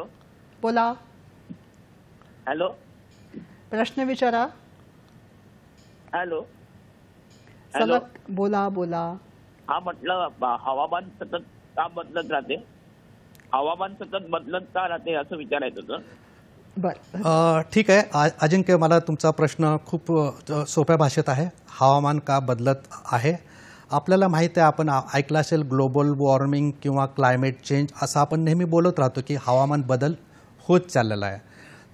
बोला. हॅलो, प्रश्न विचारा. हॅलो, सलग बोला. बोला. हा, म्हटलं हवामान सतत का बदलत राहते? हवामान सतत बदलत का राहते असं विचारायचं होतं. बरं, ठीक आहे अजिंक्य, मला तुमचा प्रश्न खूप सोप्या भाषेत आहे. हवामान का बदलत आहे? आपल्याला माहिती आहे, आपण ऐकलं असेल ग्लोबल वॉर्मिंग किंवा क्लायमेट चेंज असं आपण नेहमी बोलत राहतो की हवामान बदल होत चाललेला आहे.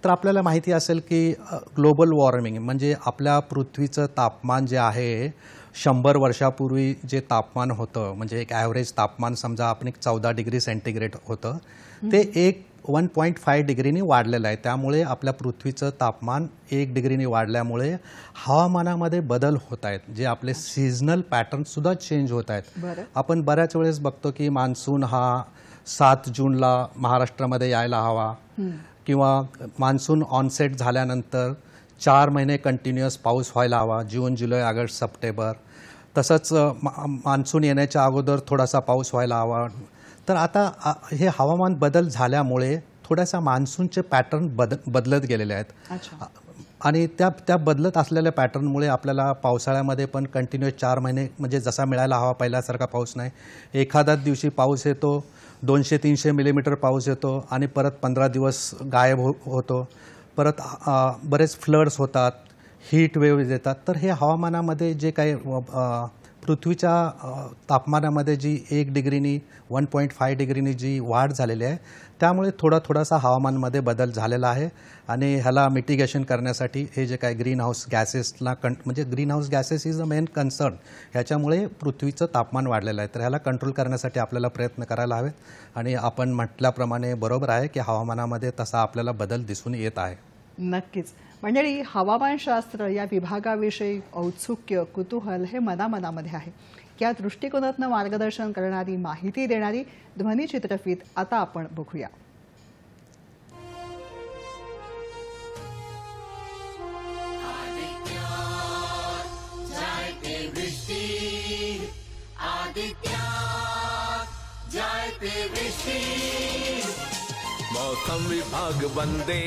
तर आपल्याला माहिती असेल की ग्लोबल वॉर्मिंग म्हणजे आपल्या पृथ्वीचं तापमान जे आहे 100 वर्षापूर्वी जे तापमान होतं म्हणजे एक ॲव्हरेज तापमान समजा आपण 14 डिग्री सेंटीग्रेड होतं ते 1.5 डिग्रीनी वाढलेलं आहे. त्यामुळे आपल्या पृथ्वीचं तापमान 1 डिग्रीनी वाढल्यामुळे हवामानामध्ये बदल होत आहेत. जे आपले सीझनल पॅटर्नसुद्धा चेंज होत आहेत. आपण बऱ्याच वेळेस बघतो की मान्सून हा 7 जूनला महाराष्ट्रामध्ये यायला हवा किंवा मान्सून ऑनसेट झाल्यानंतर 4 महिने कंटिन्युअस पाऊस व्हायला हवा, जून, जुलै, ऑगस्ट, सप्टेंबर. तसंच मान्सून येण्याच्या अगोदर थोडासा पाऊस व्हायला हवा. तर आता हे हवामान बदल झाल्यामुळे थोडासा मान्सूनचे पॅटर्न बदलत गेलेले आहेत. आणि त्या बदलत असलेल्या पॅटर्नमुळे आपल्याला पावसाळ्यामध्ये पण कंटिन्युअस 4 महिने म्हणजे जसा मिळायला हवा पहिल्यासारखा पाऊस नाही. एखाद्याच दिवशी पाऊस येतो, 200-300 मिलीमीटर पाऊस येतो आणि परत 15 दिवस गायब होतो. परत बरेच फ्लड्स होतात, हीट वेव्ह येतात. तर हे हवामानामध्ये जे काही पृथ्वीच्या तापमानामध्ये जी 1 डिग्रीनी 1.5 डिग्रीनी जी वाढ झालेली आहे त्यामुळे थोडासा हवामानमध्ये बदल झालेला आहे. आणि ह्याला मिटिगेशन करण्यासाठी हे जे काही ग्रीन हाऊस गॅसेसला म्हणजे green house gases is a main concern. ह्याच्यामुळे पृथ्वीचं तापमान वाढलेलं आहे. तर ह्याला कंट्रोल करण्यासाठी आपल्याला प्रयत्न करायला हवेत. आणि आपण म्हटल्याप्रमाणे बरोबर आहे की हवामानामध्ये तसा आपल्याला बदल दिसून येत आहे. नक्कीच. मंडळी, हवामानशास्त्र या विभागाविषयी औत्सुक्य, कुतूहल हे मनामध्ये आहे. या दृष्टिकोनातनं मार्गदर्शन करणारी, माहिती देणारी ध्वनिचित्रफीत आता आपण बघूया. मौसम विभाग वंदे,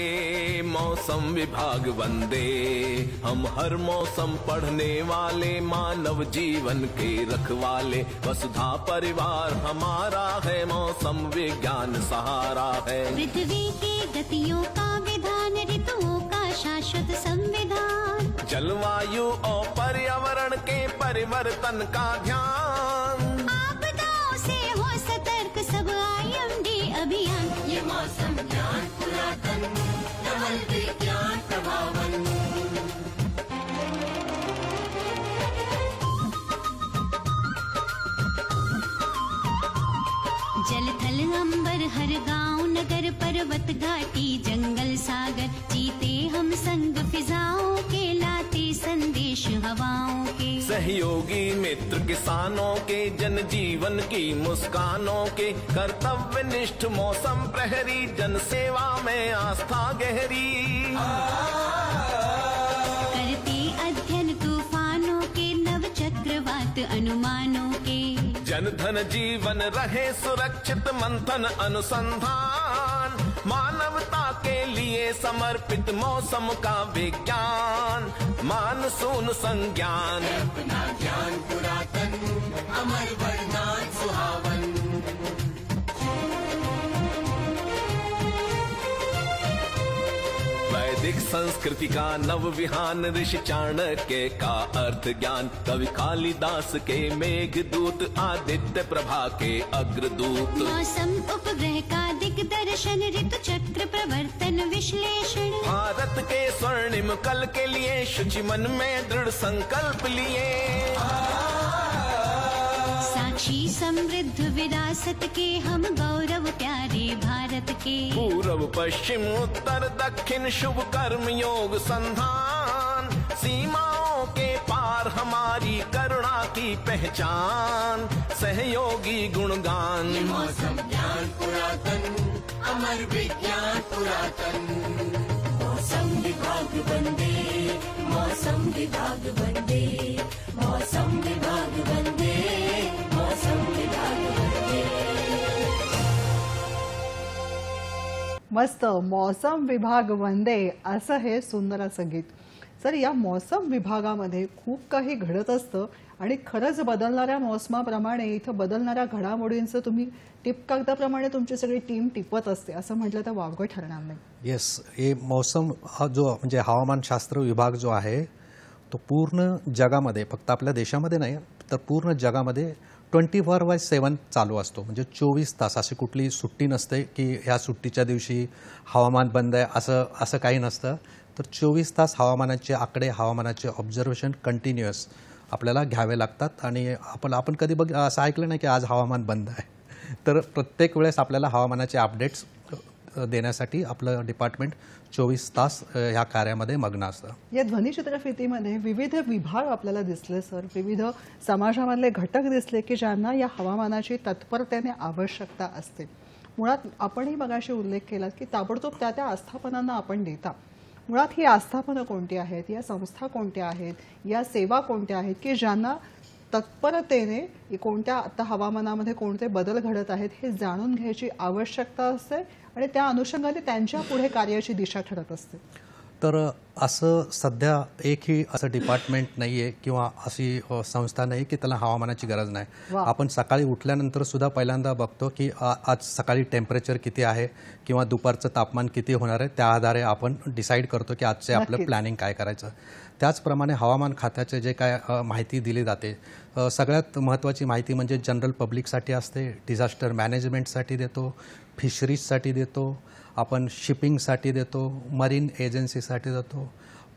मौसम विभाग वंदे, हम हर मौसम पढ़ने वाले, मानव जीवन के रखवाले, वसुधा परिवार हमारा है, मौसम विज्ञान सहारा है। पृथ्वी की गतियों का विधान, ऋतुओं का शाश्वत संविधान, जलवायु और पर्यावरण के परिवर्तन का ध्यान, आपदाओं से हो सतर्क सब IMD अभियान, ये मौसम ज्ञान पुरातन, नवल विज्ञान प्रभावन। जल थल अंबर हर गांव नगर पर्वत घाटी जंगल सागर, जीते देश हवाओं के, सहयोगी मित्र किसानों के, जनजीवन की मुस्कानों के, कर्तव्यनिष्ठ मौसम प्रहरी, जन सेवा में आस्था गहरी, करते अध्ययन तूफानों के, नव चक्रवात अनुमानों के, जन धन जीवन रहे सुरक्षित, मंथन अनुसंधान, मानवता के लिए समर्पित मौसम का विज्ञान, मानसून संज्ञान, अपना ज्ञान पुरातन, अमर वरदान सुहावन। वैदिक संस्कृति का नव विहान, ऋषि चाणक्य का अर्थ ज्ञान, कवि कालिदास के मेघदूत, आदित्य प्रभा के अग्रदूत, मौसम उपग्रह का दिग्दर्शन, ऋतु चक्र प्रवर्तन विश्लेषण, भारत के स्वर्णिम कल के लिए शुचि मन में दृढ़ संकल्प लिए, साक्षी समृद्ध विरासत के, हम गौरव प्यारे भारत के, पूर्व पश्चिम उत्तर दक्षिण शुभ कर्म योग संधान, सीमाओं के पार हमारी करुणा की पहचान, सहयोगी गुणगान, मौसम ज्ञान पुरातन, अमर विज्ञान पुरातन, मौसम विभाग वंदे, मौसम विभाग वंदे, मौसम विभाग वंदे, मौसम विभाग वंदे। मस्त मौसम विभाग वंदे असं हे सुंदर असं गीत. सर, या मौसम विभागामध्ये खूप काही घडत असतं आणि खरंच बदलणाऱ्या मोसमाप्रमाणे इथं बदलणाऱ्या घडामोडींचं तुम्ही टिपकागदाप्रमाणे तुमची सगळी टीम टिपत असते असं म्हटलं तर वावगं ठरणार नाही. येस, हे मौसम हा जो म्हणजे हवामानशास्त्र विभाग जो आहे तो पूर्ण जगामध्ये, फक्त आपल्या देशामध्ये नाही तर पूर्ण जगामध्ये 24/7 चालू असतो. म्हणजे 24 तास, अशी कुठली सुट्टी नसते की ह्या सुट्टीच्या दिवशी हवामान बंद आहे असं काही नसतं. तर 24 तास हवामानाचे आकडे, हवामानाचे ऑब्झर्वेशन कंटिन्युअस आपल्याला घ्यावे लागतात. आणि आपण कधी असं ऐकलं नाही की आज हवामान बंद आहे. तर प्रत्येक वेळेस आपल्याला हवामानाचे अपडेट्स देण्यासाठी आपलं डिपार्टमेंट 24 तास ह्या कार्यामध्ये मग्न असतं. या ध्वनिचित्रफितीमध्ये विविध विभाग आपल्याला दिसले सर, विविध समाजामधले घटक दिसले की ज्यांना या हवामानाची तत्परतेने आवश्यकता असते. मुळात आपणही मगाशी उल्लेख केला की ताबडतोब त्या आस्थापनांना आपण देता. मुळात ही आस्थापनं कोणती आहेत, या संस्था कोणत्या आहेत, या सेवा कोणत्या आहेत की ज्यांना तत्परतेने कोणत्या आता हवामानामध्ये कोणते बदल घडत आहेत हे जाणून घ्यायची आवश्यकता असते आणि त्या अनुषंगाने त्यांच्या पुढे कार्याची दिशा ठरत असते. तर असं सध्या एकही असं डिपार्टमेंट नाही आहे किंवा अशी संस्था नाही की त्याला हवामानाची गरज नाही. आपण सकाळी उठल्यानंतर सुद्धा पहिल्यांदा बघतो की आज सकाळी टेम्परेचर किती आहे किंवा दुपारचं तापमान किती होणार आहे, त्या आधारे आपण डिसाईड करतो की आजचे आपलं प्लॅनिंग काय करायचं. त्याचप्रमाणे हवामान खात्याचे जे काय माहिती दिली जाते, सगळ्यात महत्त्वाची माहिती म्हणजे जनरल पब्लिकसाठी असते, डिझास्टर मॅनेजमेंटसाठी देतो, फिशरीजसाठी देतो, आपण शिपिंगसाठी देतो, मरीन एजन्सीसाठी देतो,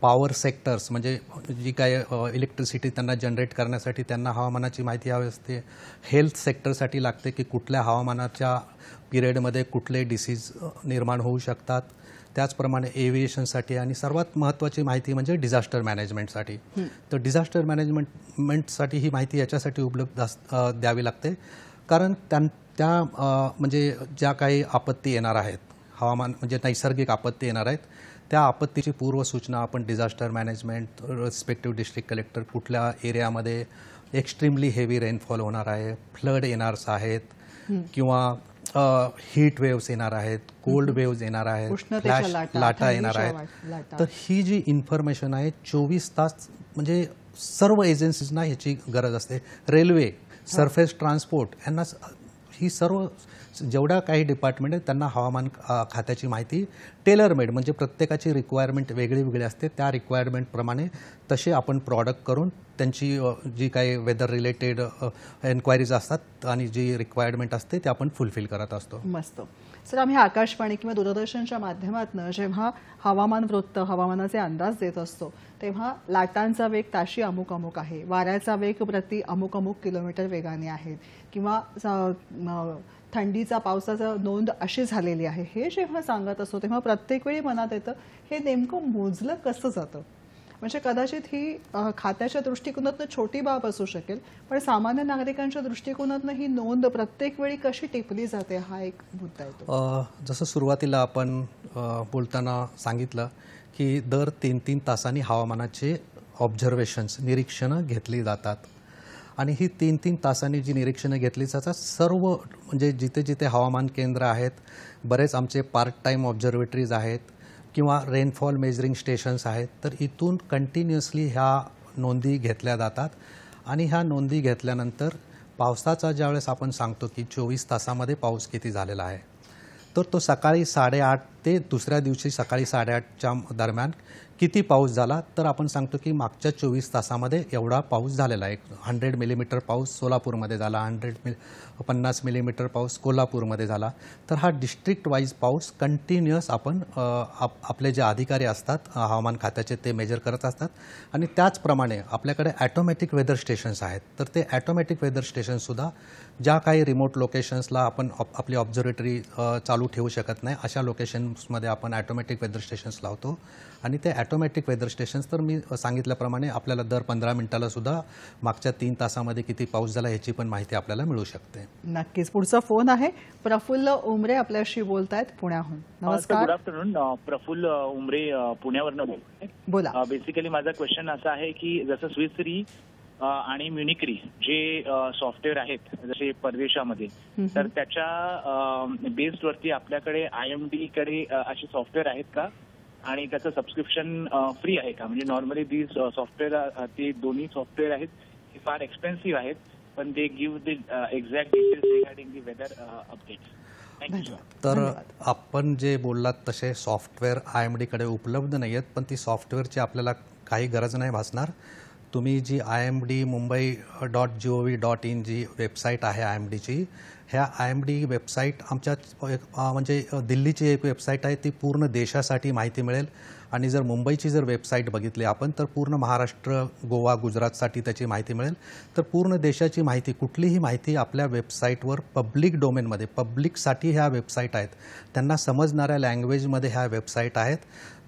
पॉवर सेक्टर्स म्हणजे जी काय इलेक्ट्रिसिटी त्यांना जनरेट करण्यासाठी त्यांना हवामानाची माहिती हवी असते, हेल्थ सेक्टरसाठी लागते की कुठल्या हवामानाच्या पिरियडमध्ये कुठले डिसीज निर्माण होऊ शकतात, त्याचप्रमाणे एव्हिएशनसाठी आणि सर्वात महत्त्वाची माहिती म्हणजे डिझास्टर मॅनेजमेंटसाठी. तर डिझास्टर मॅनेजमेंटसाठी ही माहिती याच्यासाठी उपलब्ध द्यावी लागते कारण त्या म्हणजे ज्या काही आपत्ती येणार आहेत, हवामान म्हणजे नैसर्गिक आपत्ती येणार आहेत, त्या आपत्तीची पूर्वसूचना आपण disaster management respective district collector कुठल्या एरियामध्ये एक्स्ट्रीमली हेवी रेनफॉल होणार आहे, फ्लड येणार आहेत किंवा हीट वेव्स येणार आहेत, कोल्ड वेव्स येणार आहेत, फ्लॅश लाटा येणार आहेत. तर ही जी इन्फॉर्मेशन आहे 24 तास म्हणजे सर्व एजन्सीजना ह्याची गरज असते. रेल्वे, सरफेस ट्रान्सपोर्ट यांना ही सर्व जेवढ्या काही डिपार्टमेंट आहेत त्यांना हवामान खात्याची माहिती टेलर मेड म्हणजे प्रत्येकाची रिक्वायरमेंट वेगळी वेगळी असते. त्या रिक्वायरमेंटप्रमाणे तसे आपण प्रॉडक्ट करून त्यांची जी काही वेदर रिलेटेड एन्क्वायरीज असतात आणि जी रिक्वायरमेंट असते ते आपण फुलफिल करत असतो. मस्त सर, आम्ही आकाशवाणी किंवा दूरदर्शनच्या माध्यमातून जेव्हा हवामान वृत्त, हवामानाचे अंदाज देत असतो तेव्हा लाटांचा वेग ताशी अमुक अमुक आहे, वाऱ्याचा वेग प्रति अमुक अमुक किलोमीटर वेगाने आहे किंवा थंडीचा पावसाचा नोंद अशी झालेली आहे, हे जेव्हा सांगत असतो तेव्हा प्रत्येक वेळी मनात येतं हे नेमकं मोजलं कसं जातं. म्हणजे कदाचित ही खात्याच्या दृष्टिकोनातून छोटी बाब असू शकेल, पण सामान्य नागरिकांच्या दृष्टिकोनातून ही नोंद प्रत्येक वेळी कशी टिपली जाते हा एक मुद्दा येतो. जसं सुरुवातीला आपण बोलताना सांगितलं की दर 3-3 तासांनी हवामानाचे ऑब्झर्वेशन्स निरीक्षणं घेतली जातात आणि ही 3-3 तासांनी जी निरीक्षणं घेतली जातात सर्व म्हणजे जिथे जिथे हवामान केंद्र आहेत, बरेच आमचे पार्ट टाईम ऑब्झर्वेटरीज आहेत किंवा रेनफॉल मेजरिंग स्टेशन्स आहेत, तर इथून कंटिन्युअसली ह्या नोंदी घेतल्या जातात आणि ह्या नोंदी घेतल्यानंतर पावसाचा ज्यावेळेस आपण सांगतो की 24 तासामध्ये पाऊस किती झालेला आहे, तर तो सकाळी 8:30 ते दुसऱ्या दिवशी सकाळी 8:30च्या दरम्यान किती पाऊस झाला, तर आपण सांगतो की मागच्या 24 तासामध्ये एवढा पाऊस झालेला आहे. 100 मिलीमीटर पाऊस सोलापूरमध्ये झाला, 50 मिलीमीटर पाऊस कोल्हापूरमध्ये झाला. तर हा डिस्ट्रिक्ट वाईज पाऊस कंटिन्युअस आपण आपले जे अधिकारी असतात हवामान खात्याचे ते मेजर करत असतात आणि त्याचप्रमाणे आपल्याकडे ॲटोमॅटिक वेदर स्टेशन्स आहेत. तर ते ॲटोमॅटिक वेदर स्टेशनसुद्धा ज्या काही रिमोट लोकेशन्सला आपण आपली ऑब्झर्वेटरी चालू ठेवू शकत नाही अशा लोकेशन्समध्ये आपण ॲटोमॅटिक वेदर स्टेशन्स लावतो आणि ते ॲटोमॅटिक वेदर स्टेशन्स तर मी सांगितल्याप्रमाणे आपल्याला दर 15 मिनिटाला सुद्धा मागच्या 3 तासामध्ये किती पाऊस झाला ह्याची पण माहिती आपल्याला मिळू शकते. नक्कीच. पुढचा फोन आहे, प्रफुल्ल उमरे आपल्याशी बोलतायत पुण्याहून. नमस्कार. Good afternoon. प्रफुल्ल उमरे पुण्यावरनं बोलतोय. बोला. बेसिकली माझा क्वेश्चन असा आहे की जसं स्विसरी आणि म्युनिक्री जे सॉफ्टवेअर आहेत जसे परदेशामध्ये, तर त्याच्या बेस्डवरती आपल्याकडे IMD कडे असे सॉफ्टवेअर आहेत का आणि त्याचं सबस्क्रिप्शन फ्री आहे का? म्हणजे नॉर्मली दी सॉफ्टवेअर ते दोन्ही सॉफ्टवेअर आहेत ते फार एक्सपेन्सिव्ह आहेत, पण they give the exact details regarding the weather updates. Thank you. तर आपण जे बोललात तसे सॉफ्टवेअर IMD कडे उपलब्ध नाही आहेत, पण ती सॉफ्टवेअरची आपल्याला काही गरज नाही भासणार. तुम्ही जी imd.mumbai.gov.in जी वेबसाईट आहे IMDची, ह्या IMD वेबसाईट आमच्या म्हणजे दिल्लीची एक वेबसाईट आहे, ती पूर्ण देशासाठी माहिती मिळेल आणि जर मुंबईची जर वेबसाईट बघितली आपण तर पूर्ण महाराष्ट्र, गोवा, गुजरातसाठी त्याची माहिती मिळेल. तर पूर्ण देशाची माहिती, कुठलीही माहिती आपल्या वेबसाईटवर पब्लिक डोमेनमध्ये, पब्लिकसाठी ह्या वेबसाईट आहेत, त्यांना समजणाऱ्या लँग्वेजमध्ये ह्या वेबसाईट आहेत.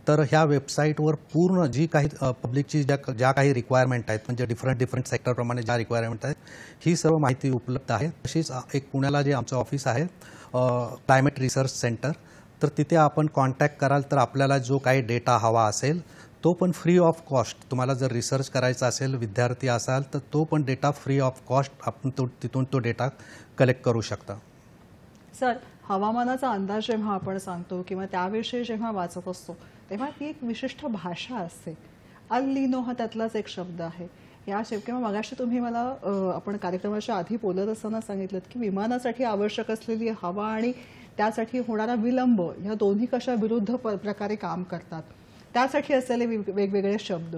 तर ह्या वेबसाईटवर पूर्ण जी काही पब्लिकची ज्या काही रिक्वायरमेंट आहेत, म्हणजे डिफरंट सेक्टरप्रमाणे ज्या रिक्वायरमेंट आहेत, ही सर्व माहिती उपलब्ध आहे. तशीच एक पुण्याला जे आमचं ऑफिस आहे क्लायमेट रिसर्च सेंटर, तर तिथे आपण कॉन्टॅक्ट कराल तर आपल्याला जो काही डेटा हवा असेल तो पण फ्री ऑफ कॉस्ट, तुम्हाला जर रिसर्च करायचा असेल, विद्यार्थी असाल तर तो पण डेटा फ्री ऑफ कॉस्ट आपण तिथून तो डेटा कलेक्ट करू शकता. सर, हवामानाचा अंदाज जेव्हा आपण सांगतो किंवा त्याविषयी जेव्हा वाचत असतो तेव्हा ती एक विशिष्ट भाषा असते. अल नीनो हा त्यातलाच एक शब्द आहे. या किंवा मगाशी तुम्ही मला आपण कार्यक्रमाच्या आधी बोलत असताना सांगितलं की विमानासाठी आवश्यक असलेली हवा आणि त्यासाठी होणारा विलंब या दोन्ही कशा विरुद्ध प्रकारे काम करतात, त्यासाठी असलेले वेगवेगळे शब्द,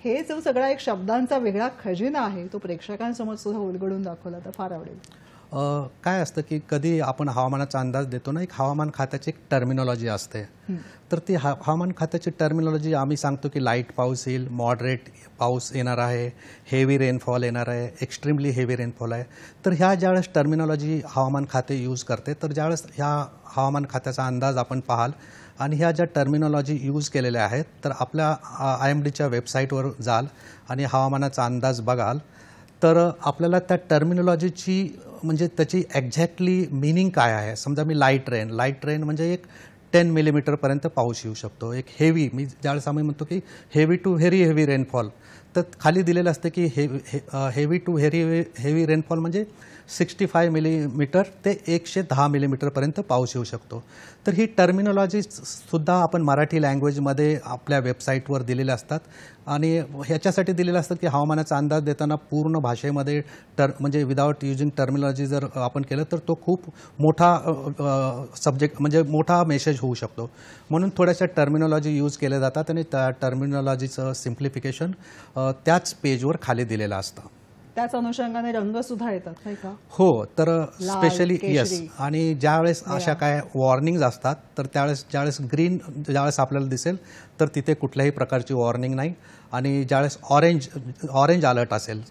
हे जो सगळा एक शब्दांचा वेगळा खजिना आहे तो प्रेक्षकांसमोर सुद्धा उलगडून दाखवला तर फार आवडेल. काय असतं की कधी आपण हवामानाचा अंदाज देतो ना, एक हवामान खात्याची एक टर्मिनॉलॉजी असते. तर ती हवामान खात्याची टर्मिनॉलॉजी आम्ही सांगतो की लाईट पाऊस येईल, मॉडरेट पाऊस येणार आहे, हेवी रेनफॉल येणार आहे, एक्स्ट्रीमली हेवी रेनफॉल आहे. तर ह्या ज्यावेळेस टर्मिनॉलॉजी हवामान खाते यूज करते, तर ज्यावेळेस ह्या हवामान खात्याचा अंदाज आपण पाहाल आणि ह्या ज्या टर्मिनॉलॉजी यूज केलेल्या आहेत, तर आपल्या IMDच्या वेबसाईटवर जाल आणि हवामानाचा अंदाज बघाल तर आपल्याला त्या टर्मिनॉलॉजीची म्हणजे त्याची एक्झॅक्टली मिनिंग काय आहे. समजा मी लाईट रेन म्हणजे एक 10 मिलीमीटरपर्यंत पाऊस येऊ शकतो. एक हेवी, मी ज्यावेळेस आम्ही म्हणतो की heavy to very heavy rainfall, तर खाली दिलेलं असतं की हेवी टू हेवी रेनफॉल म्हणजे 65 मिलीमीटर ते 110 मिलीमीटरपर्यंत पाऊस येऊ शकतो. तर ही टर्मिनॉलॉजी सुद्धा आपण मराठी लँग्वेजमध्ये आपल्या वेबसाईटवर दिलेल्या असतात आणि ह्याच्यासाठी दिलेलं असतं की हवामानाचा अंदाज देताना पूर्ण भाषेमध्ये म्हणजे विदाउट युजिंग टर्मिनॉलॉजी जर आपण केलं तर तो खूप मोठा सब्जेक्ट म्हणजे मोठा मेसेज होऊ शकतो. म्हणून थोड्याशा टर्मिनॉलॉजी यूज केल्या जातात आणि त्या टर्मिनॉलॉजीचं सिम्प्लिफिकेशन त्याच पेजवर खाली दिलेलं असतं. त्याच अनुषंगाने रंग सुद्धा येतात नाही का? हो. तर स्पेशली येस. आणि ज्यावेळेस अशा काय वॉर्निंग्ज असतात तर ज्यावेळेस ग्रीन ज्यावेळेस आपल्याला दिसेल तर तिथे कुठल्याही प्रकारची वॉर्निंग नाही आणि ज्यावेळेस ऑरेंज अलर्ट असेल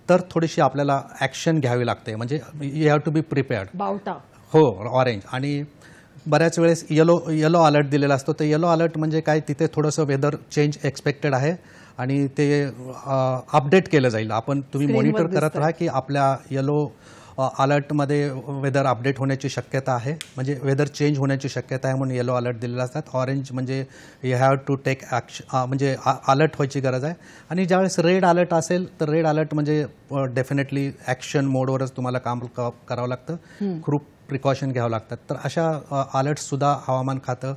तर थोडीशी आपल्याला ॲक्शन घ्यावी लागते. म्हणजे you have to be prepared. बावटा. हो, ऑरेंज. आणि बऱ्याच वेळेस येलो अलर्ट दिलेला असतो. तर येलो अलर्ट म्हणजे काय, तिथे थोडंसं वेदर चेंज एक्सपेक्टेड आहे आणि ते अपडेट केलं जाईल. तुम्ही स्क्रीनवर मॉनिटर करत दिसतंय. राहा की आपल्या येलो अलर्टमध्ये वेदर अपडेट होण्याची शक्यता आहे, म्हणजे वेदर चेंज होण्याची शक्यता आहे म्हणून येलो अलर्ट दिलेले असतात. ऑरेंज म्हणजे you have to take action, म्हणजे अलर्ट व्हायची गरज आहे. आणि ज्यावेळेस रेड अलर्ट असेल तर रेड अलर्ट म्हणजे डेफिनेटली ॲक्शन मोडवरच तुम्हाला काम करावं लागतं, खूप प्रिकॉशन घ्यावं लागतात. तर अशा अलर्टसुद्धा हवामान खातं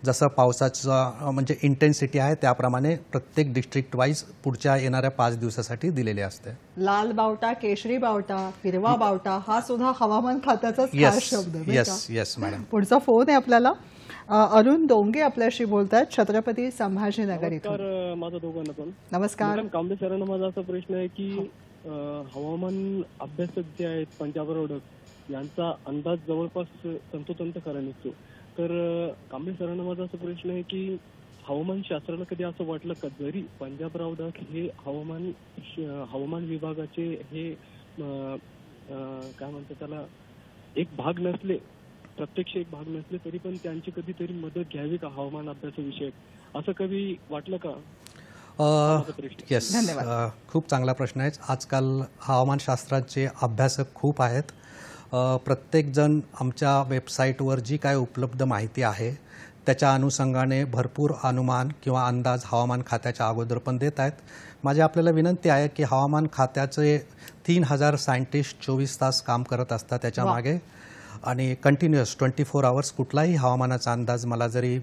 जसं पावसाचं म्हणजे इंटेन्सिटी आहे त्याप्रमाणे प्रत्येक डिस्ट्रिक्ट वाईज पुढच्या येणाऱ्या 5 दिवसासाठी दिलेले असते. लाल बावटा, केशरी बावटा, हिरवा बावटा हा सुद्धा हवामान खात्याचाच खास शब्द नाही का? Yes yes madam. पुढचा फोन आहे आपल्याला. अरुण डोंगे आपल्याशी बोलतात छत्रपती संभाजीनगर इथून. माझा दोघांना पण नमस्कार. मॅडम, कांबळे सरांना माझा असा प्रश्न आहे की हवामान अभ्यासक जे आहेत पंजाब रोडक यांचा अंदाज जवळपास तंतोतंत खरा निघतो. तर कांबळे सरांना माझा असा प्रश्न आहे की हवामान शास्त्राला कधी असं वाटलं का जरी पंजाबराव डक हे हवामान विभागाचे हे काय म्हणतात त्याला एक भाग नसले, प्रत्यक्ष एक भाग नसले तरी पण त्यांची कधीतरी मदत घ्यावी का हवामान अभ्यासाविषयक, असं कधी वाटलं का? येस, खूप चांगला प्रश्न आहे. आजकाल हवामानशास्त्राचे अभ्यासक खूप आहेत. प्रत्येकजण आमच्या वेबसाईटवर जी काय उपलब्ध माहिती आहे त्याच्या अनुषंगाने भरपूर अनुमान किंवा अंदाज हवामान खात्याच्या अगोदर पण देत आहेत. माझी आपल्याला विनंती आहे की हवामान खात्याचे 3000 सायंटिस्ट 24 तास काम करत असतात त्याच्यामागे, आणि कंटिन्युअस 24 आवर्स कुठलाही हवामानाचा अंदाज मला जरी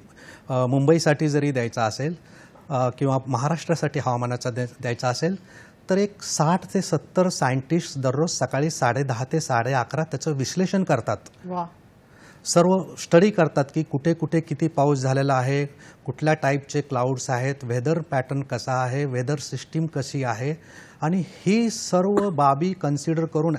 मुंबईसाठी जरी द्यायचा असेल किंवा महाराष्ट्रासाठी हवामानाचा द्यायचा असेल तर एक 60 ते 70 सायंटिस्ट दररोज सकाळी 10:30 ते 11:30 त्याचं विश्लेषण करतात. सर्व स्टडी करतात की कुठे कुठे किती पाऊस झालेला आहे, कुठल्या टाईपचे क्लाउड्स आहेत, वेदर पॅटर्न कसा आहे, वेदर सिस्टीम कशी आहे, आणि ही सर्व बाबी कन्सिडर करून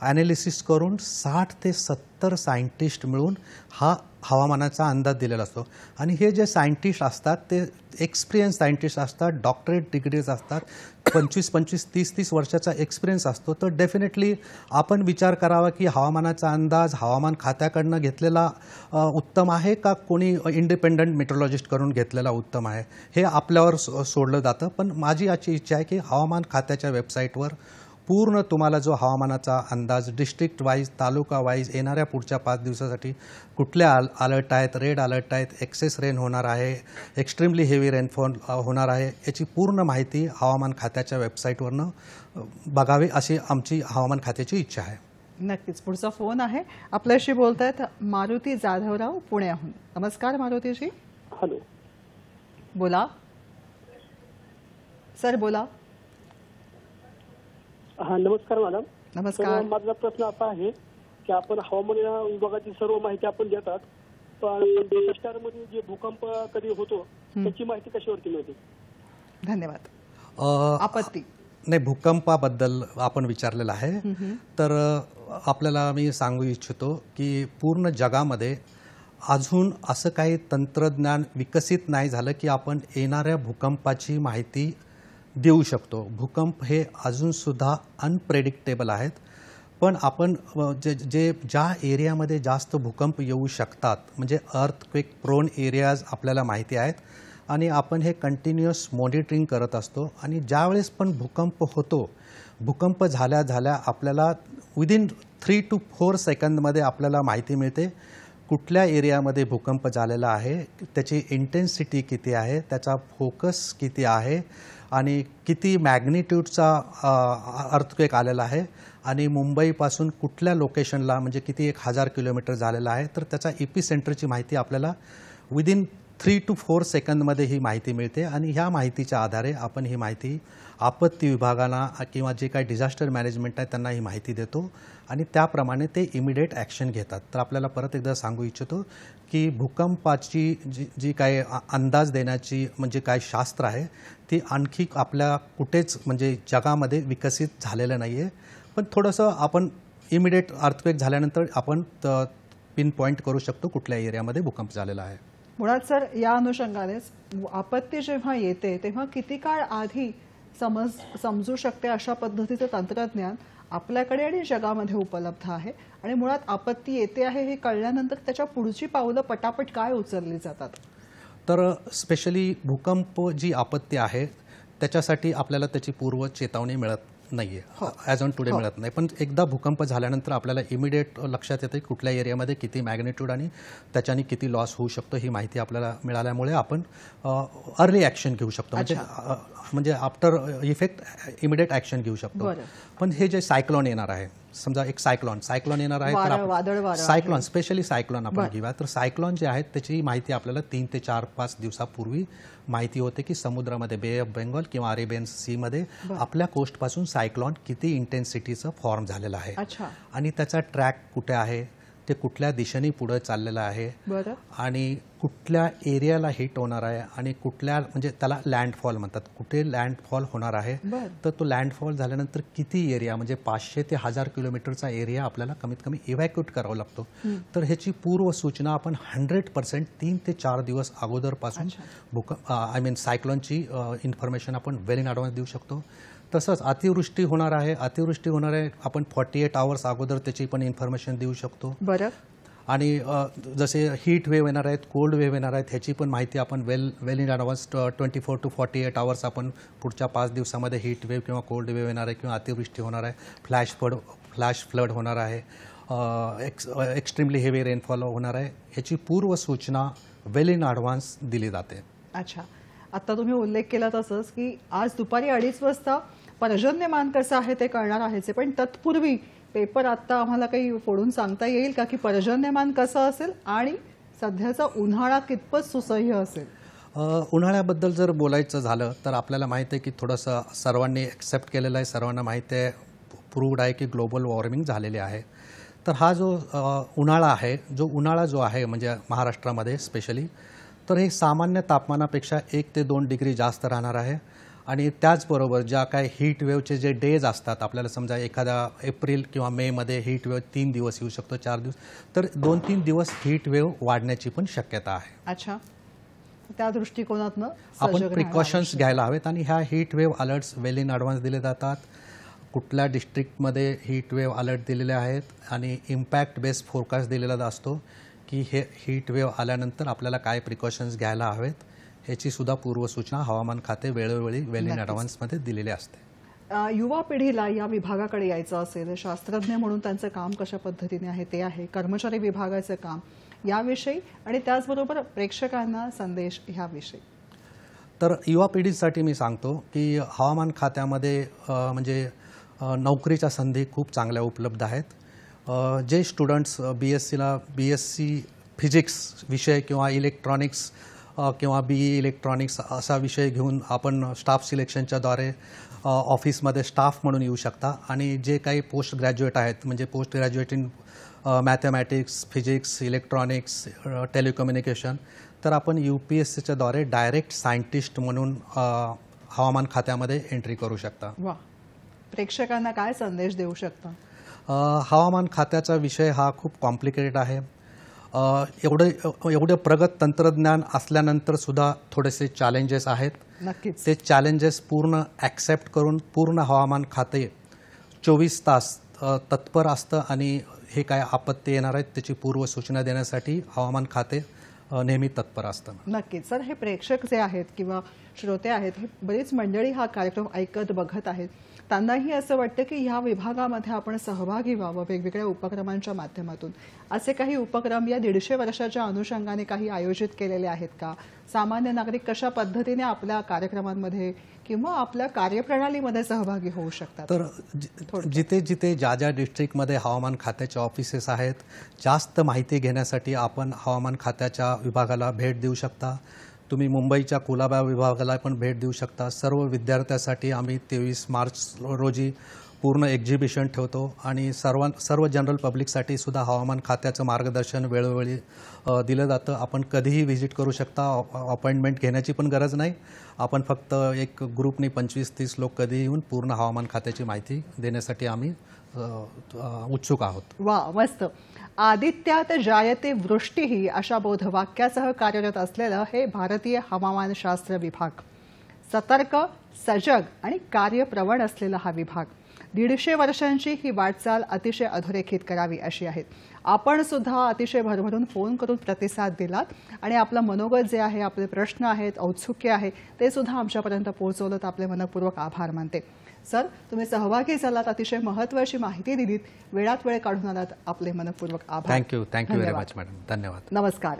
ॲनालिसिस करून 60 ते 70 सायंटिस्ट मिळून हा हवामानाचा अंदाज दिलेला असतो. आणि हे जे सायंटिस्ट असतात ते एक्सपिरियन्स सायंटिस्ट असतात, डॉक्टरेट डिग्रीज असतात, 25-25, 30-30 वर्षाचा एक्सपिरियन्स असतो. तर डेफिनेटली आपण विचार करावा की हवामानाचा अंदाज हवामान खात्याकडनं घेतलेला उत्तम आहे का कोणी इंडिपेंडंट मेट्रोलॉजिस्ट करून घेतलेला उत्तम आहे, हे आपल्यावर सोडलं जातं. पण माझी याची इच्छा आहे की हवामान खात्याच्या वेबसाईटवर पूर्ण तुम्हाला जो हवामानाचा अंदाज डिस्ट्रिक्ट वाईज, तालुका वाईज येणाऱ्या पुढच्या 5 दिवसासाठी कुठल्या अलर्ट आहेत, रेड अलर्ट आहेत, एक्सेस रेन होणार आहे, एक्स्ट्रीमली हेवी रेनफॉल होणार आहे, याची पूर्ण माहिती हवामान खात्याच्या वेबसाईटवरनं बघावी अशी आमची हवामान खात्याची इच्छा आहे. नक्कीच. पुढचा फोन आहे आपल्याशी बोलतायत मारुती जाधवराव पुण्याहून. नमस्कार मारुतीजी. हॅलो, बोला सर, बोला. हा, नमस्कार मॅडम. नमस्कार. माझा प्रश्न असा आहे की आपण हवामान विभागाची सर्व माहिती आपण देतात, पण मध्ये जे भूकंप कधी होतो त्याची माहिती कशावरती मिळते? धन्यवाद. आपत्ती नाही, भूकंपाबद्दल आपण विचारलेलं आहे. तर आपल्याला मी सांगू इच्छितो की पूर्ण जगामध्ये अजून असं काही तंत्रज्ञान विकसित नाही झालं की आपण येणाऱ्या भूकंपाची माहिती देऊ शकतो. भूकंप हे अजूनसुद्धा अनप्रेडिक्टेबल आहेत. पण आपण ज्या एरियामध्ये जास्त भूकंप येऊ शकतात म्हणजे अर्थक्वेक प्रोन एरियाज आपल्याला माहिती आहेत, आणि आपण हे कंटिन्युअस मॉनिटरिंग करत असतो. आणि ज्यावेळेस पण भूकंप होतो, भूकंप झाल्या आपल्याला विदिन 3 to 4 सेकंदमध्ये आपल्याला माहिती मिळते कुठल्या एरियामध्ये भूकंप झालेला आहे, त्याची इंटेन्सिटी किती आहे, त्याचा फोकस किती आहे, आणि किती मॅग्निट्यूडचा अर्थक्वेक आलेला आहे, आणि मुंबईपासून कुठल्या लोकेशनला म्हणजे किती 1000 किलोमीटर झालेला आहे. तर त्याचा एपिसेंटरची माहिती आपल्याला विदिन 3 to 4 सेकंदमध्ये ही माहिती मिळते. आणि ह्या माहितीच्या आधारे आपण ही माहिती आपत्ती विभागाला किंवा जे काही डिझास्टर मॅनेजमेंट आहे त्यांना ही माहिती देतो, आणि त्याप्रमाणे ते इमिडिएट ॲक्शन घेतात. तर आपल्याला परत एकदा सांगू इच्छितो की भूकंपाची जी काही अंदाज देण्याची म्हणजे काय शास्त्र आहे ती आणखी आपल्या कुठेच म्हणजे जगामध्ये विकसित झालेलं नाही आहे. पण थोडंसं आपण इमिडिएट अर्थक्वेक झाल्यानंतर आपण पिन पॉईंट करू शकतो कुठल्या एरियामध्ये भूकंप झालेला आहे. मुळात सर, या अनुषंगानेच आपत्ती जेव्हा येते तेव्हा किती काळ आधी समजू शकते अशा पद्धतीचं तंत्रज्ञान आपल्याकडे आणि जगामध्ये उपलब्ध आहे, आणि मुळात आपत्ती येते आहे हे कळल्यानंतर त्याच्या पुढची पावलं पटापट काय उचलली जातात? तर स्पेशली भूकंप जी आपत्ती आहे त्याच्यासाठी आपल्याला त्याची पूर्व चेतावणी मिळत नाहीये, ॲज ऑन टुडे मिळत नाही. पण एकदा भूकंप झाल्यानंतर आपल्याला इमिडिएट लक्षात येते कुठल्या एरियामध्ये किती मॅग्निट्यूड आणि त्याच्याने किती लॉस होऊ शकतो ही माहिती आपल्याला मिळाल्यामुळे आपण अर्ली ॲक्शन घेऊ शकतो, म्हणजे आफ्टर इफेक्ट इमिडिएट ॲक्शन घेऊ शकतो. पण हे जे सायक्लॉन येणार आहे, समजा एक सायक्लॉन येणार आहे, तर सायक्लॉन स्पेशली सायक्लॉन आपण घेऊया, तर सायक्लॉन जे आहेत त्याची माहिती आपल्याला 3 ते 4-5 दिवसापूर्वी माहिती होते की समुद्रामध्ये बे ऑफ बेंगॉल किंवा अरेबियन सीमध्ये आपल्या कोस्टपासून सायक्लॉन किती इंटेन्सिटीचं फॉर्म झालेलं आहे आणि त्याचा ट्रॅक कुठे आहे, ते कुठल्या दिशेने पुढे चाललेलं आहे आणि कुठल्या एरियाला हिट होणार आहे आणि कुठल्या, म्हणजे त्याला लँडफॉल म्हणतात, कुठे लँडफॉल होणार आहे, तर तो लँडफॉल झाल्यानंतर किती एरिया, म्हणजे 500 ते 1000 किलोमीटरचा एरिया आपल्याला कमीत कमी इव्हॅक्युएट करावा लागतो. तर ह्याची पूर्व सूचना आपण 100% 3 ते 4 दिवस अगोदरपासून सायक्लॉनची इन्फॉर्मेशन आपण वेल इन ॲडव्हान्स देऊ शकतो. तसंच अतिवृष्टी होणार आहे आपण 48 आवर्स अगोदर त्याची पण इन्फॉर्मेशन देऊ शकतो. आणि जसे हीट वेव्ह येणार आहेत, कोल्ड वेव्ह येणार आहेत, ह्याची पण माहिती आपण well in advance 24 to 48 hours आपण पुढच्या 5 दिवसामध्ये हीट वेव्ह किंवा कोल्ड वेव्ह येणार आहे किंवा अतिवृष्टी होणार आहे, फ्लॅश फ्लड होणार आहे, एक्स्ट्रीमली हेवी रेनफॉल होणार आहे, ह्याची पूर्व सूचना वेल इन ॲडव्हान्स दिली जाते. अच्छा, आता तुम्ही उल्लेख केला तसंच की आज दुपारी 2:30 वाजता पर्जन्यमान कसं आहे ते कळणार आहे, पण तत्पूर्वी पेपर आता आम्हाला काही फोडून सांगता येईल का की पर्जन्यमान कसं असेल आणि सध्याचा उन्हाळा कितपत सुसह्य असेल? उन्हाळ्याबद्दल जर बोलायचं झालं तर आपल्याला माहिती आहे की थोडंसं सर्वांनी एक्सेप्ट केलेलं आहे, सर्वांना माहिती आहे, प्रूव्ड आहे की ग्लोबल वॉर्मिंग झालेली आहे. तर हा जो उन्हाळा जो आहे म्हणजे महाराष्ट्रामध्ये स्पेशली, तर हे सामान्य तापमानापेक्षा 1 ते 2 डिग्री जास्त राहणार आहे. आणि त्याचबरोबर ज्या काय हीट वेव्हचे जे डेज असतात, आपल्याला समजा एखाद्या एप्रिल किंवा मेमध्ये हीट वेव्ह 3 दिवस येऊ शकतो, 4 दिवस, तर 2-3 दिवस हीट वेव्ह वाढण्याची पण शक्यता आहे. अच्छा, त्या दृष्टिकोनातून आपण प्रिकॉशन्स घ्यायला हवेत आणि ह्या heat wave alerts well in advance दिले जातात. कुठल्या डिस्ट्रिक्टमध्ये हीट वेव्ह अलर्ट दिलेले आहेत आणि इम्पॅक्ट बेस्ड फोरकास्ट दिलेला असतो की हे हीट वेव्ह आल्यानंतर आपल्याला काय प्रिकॉशन्स घ्यायला हवेत, ह्याची सुद्धा पूर्वसूचना हवामान खाते वेळोवेळी वेल इन ॲडव्हान्समध्ये दिलेली असते. युवा पिढीला या विभागाकडे यायचं असेल, शास्त्रज्ञ म्हणून त्यांचं काम कशा पद्धतीने आहे ते आहे, कर्मचारी विभागाचं काम याविषयी आणि त्याचबरोबर प्रेक्षकांना संदेश ह्याविषयी. तर युवा पिढीसाठी मी सांगतो की हवामान खात्यामध्ये म्हणजे नोकरीच्या संधी खूप चांगल्या उपलब्ध आहेत. जे स्टुडंट्स BSc फिजिक्स विषय किंवा इलेक्ट्रॉनिक्स किंवा BE इलेक्ट्रॉनिक्स असा विषय घेऊन आपण स्टाफ सिलेक्शनच्याद्वारे ऑफिसमध्ये स्टाफ म्हणून येऊ शकता आणि जे काही पोस्ट ग्रॅज्युएट आहेत, म्हणजे post graduate in mathematics, physics, electronics, telecommunication, तर आपण UPSCच्याद्वारे डायरेक्ट सायंटिस्ट म्हणून हवामान खात्यामध्ये एंट्री करू शकता. वा, प्रेक्षकांना काय संदेश देऊ शकता? हवामान खात्याचा विषय हा खूप कॉम्प्लिकेटेड आहे. एवढे प्रगत तंत्रज्ञान असल्यानंतर सुद्धा थोडेसे चॅलेंजेस आहेत. नक्कीच ते चॅलेंजेस पूर्ण ॲक्सेप्ट करून पूर्ण हवामान खाते 24 तास तत्पर असतं आणि हे काय आपत्ती येणार आहेत त्याची पूर्वसूचना देण्यासाठी हवामान खाते नेहमी तत्पर असतं. नक्कीच सर, हे प्रेक्षक जे आहेत किंवा श्रोते आहेत, ही बरीच मंडळी हा कार्यक्रम ऐकत बघत आहेत, त्यांनाही असं वाटतं की ह्या विभागामध्ये आपण सहभागी व्हावं वेगवेगळ्या उपक्रमांच्या माध्यमातून. असे काही उपक्रम या 150 वर्षाच्या अनुषंगाने काही आयोजित केलेले आहेत का? सामान्य नागरिक कशा पद्धतीने आपल्या कार्यक्रमांमध्ये किंवा आपल्या कार्यप्रणालीमध्ये सहभागी होऊ शकतात? तर जिथे ज्या डिस्ट्रिक्टमध्ये हवामान खात्याचे ऑफिसेस आहेत, जास्त माहिती घेण्यासाठी आपण हवामान खात्याच्या विभागाला भेट देऊ शकता. तुम्ही मुंबईच्या कुलाबा विभागाला पण भेट देऊ शकता. सर्व विद्यार्थ्यांसाठी आम्ही 23 मार्च रोजी पूर्ण एक्झिबिशन ठेवतो आणि सर्व जनरल पब्लिकसाठी सुद्धा हवामान खात्याचं मार्गदर्शन वेळोवेळी दिलं जातं. आपण कधीही व्हिजिट करू शकता, अपॉइंटमेंट घेण्याची पण गरज नाही. आपण फक्त एक ग्रुपनी 25-30 लोक कधीही येऊन पूर्ण हवामान खात्याची माहिती देण्यासाठी आम्ही उत्सुक आहोत. वा, मस्त. आदित्यात जायते वृष्टीही अशा बोधवाक्यासह कार्यरत असलेलं हे भारतीय हवामानशास्त्र विभाग. सतर्क, सजग आणि कार्यप्रवण असलेला हा विभाग 150 वर्षांची ही वाटचाल अतिशय अधोरेखित करावी अशी आहे. आपण सुद्धा अतिशय भरभरून फोन करून प्रतिसाद दिलात आणि आपलं मनोगत जे आहे, आपले प्रश्न आहेत, औत्सुक्य आहे ते सुद्धा आमच्यापर्यंत पोहोचवलं. आपले मनपूर्वक आभार मानते. सर, तुम्ही सहभागी झालात, अतिशय महत्त्वाची माहिती दिलीत, वेळात वेळ काढून आलात, आपले मनपूर्वक आभार. Thank you very much madam. धन्यवाद. नमस्कार.